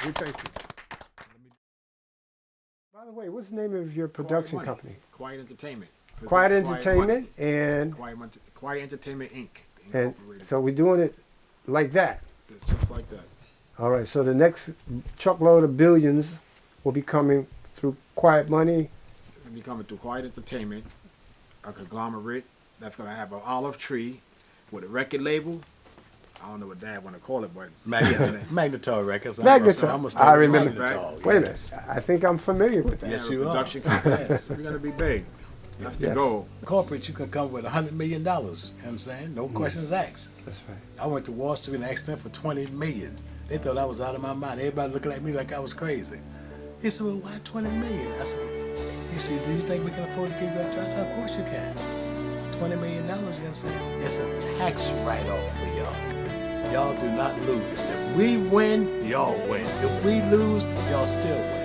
We thank you. By the way, what's the name of your production company? Quiet Entertainment. Quiet Entertainment and Quiet Entertainment Inc. and so we're doing it like that. It's just like that. All right. So the next truckload of billions will be coming through Quiet Money. It'll be coming through Quiet Entertainment, a conglomerate that's gonna have an olive tree with a record label. I don't know what Dad want to call it, but Magnetoy Records. Magnetoy. I remember. Magnetoy, Wait a minute. I think I'm familiar with that. Yes, you are. production company. Yes. We're gonna be big. That's the Yeah. goal. Corporate, you can come with $100 million. You understand? No questions asked. That's right. I went to Wall Street and asked them for $20 million. They thought I was out of my mind. Everybody looking at me like I was crazy. He said, "Well, why $20 million?" I said, "He said, do you think we can afford to give you up to?" I said, "Of course you can. $20 million, you understand? It's a tax write-off for y'all. Y'all do not lose. If we win, y'all win. If we lose, y'all still win."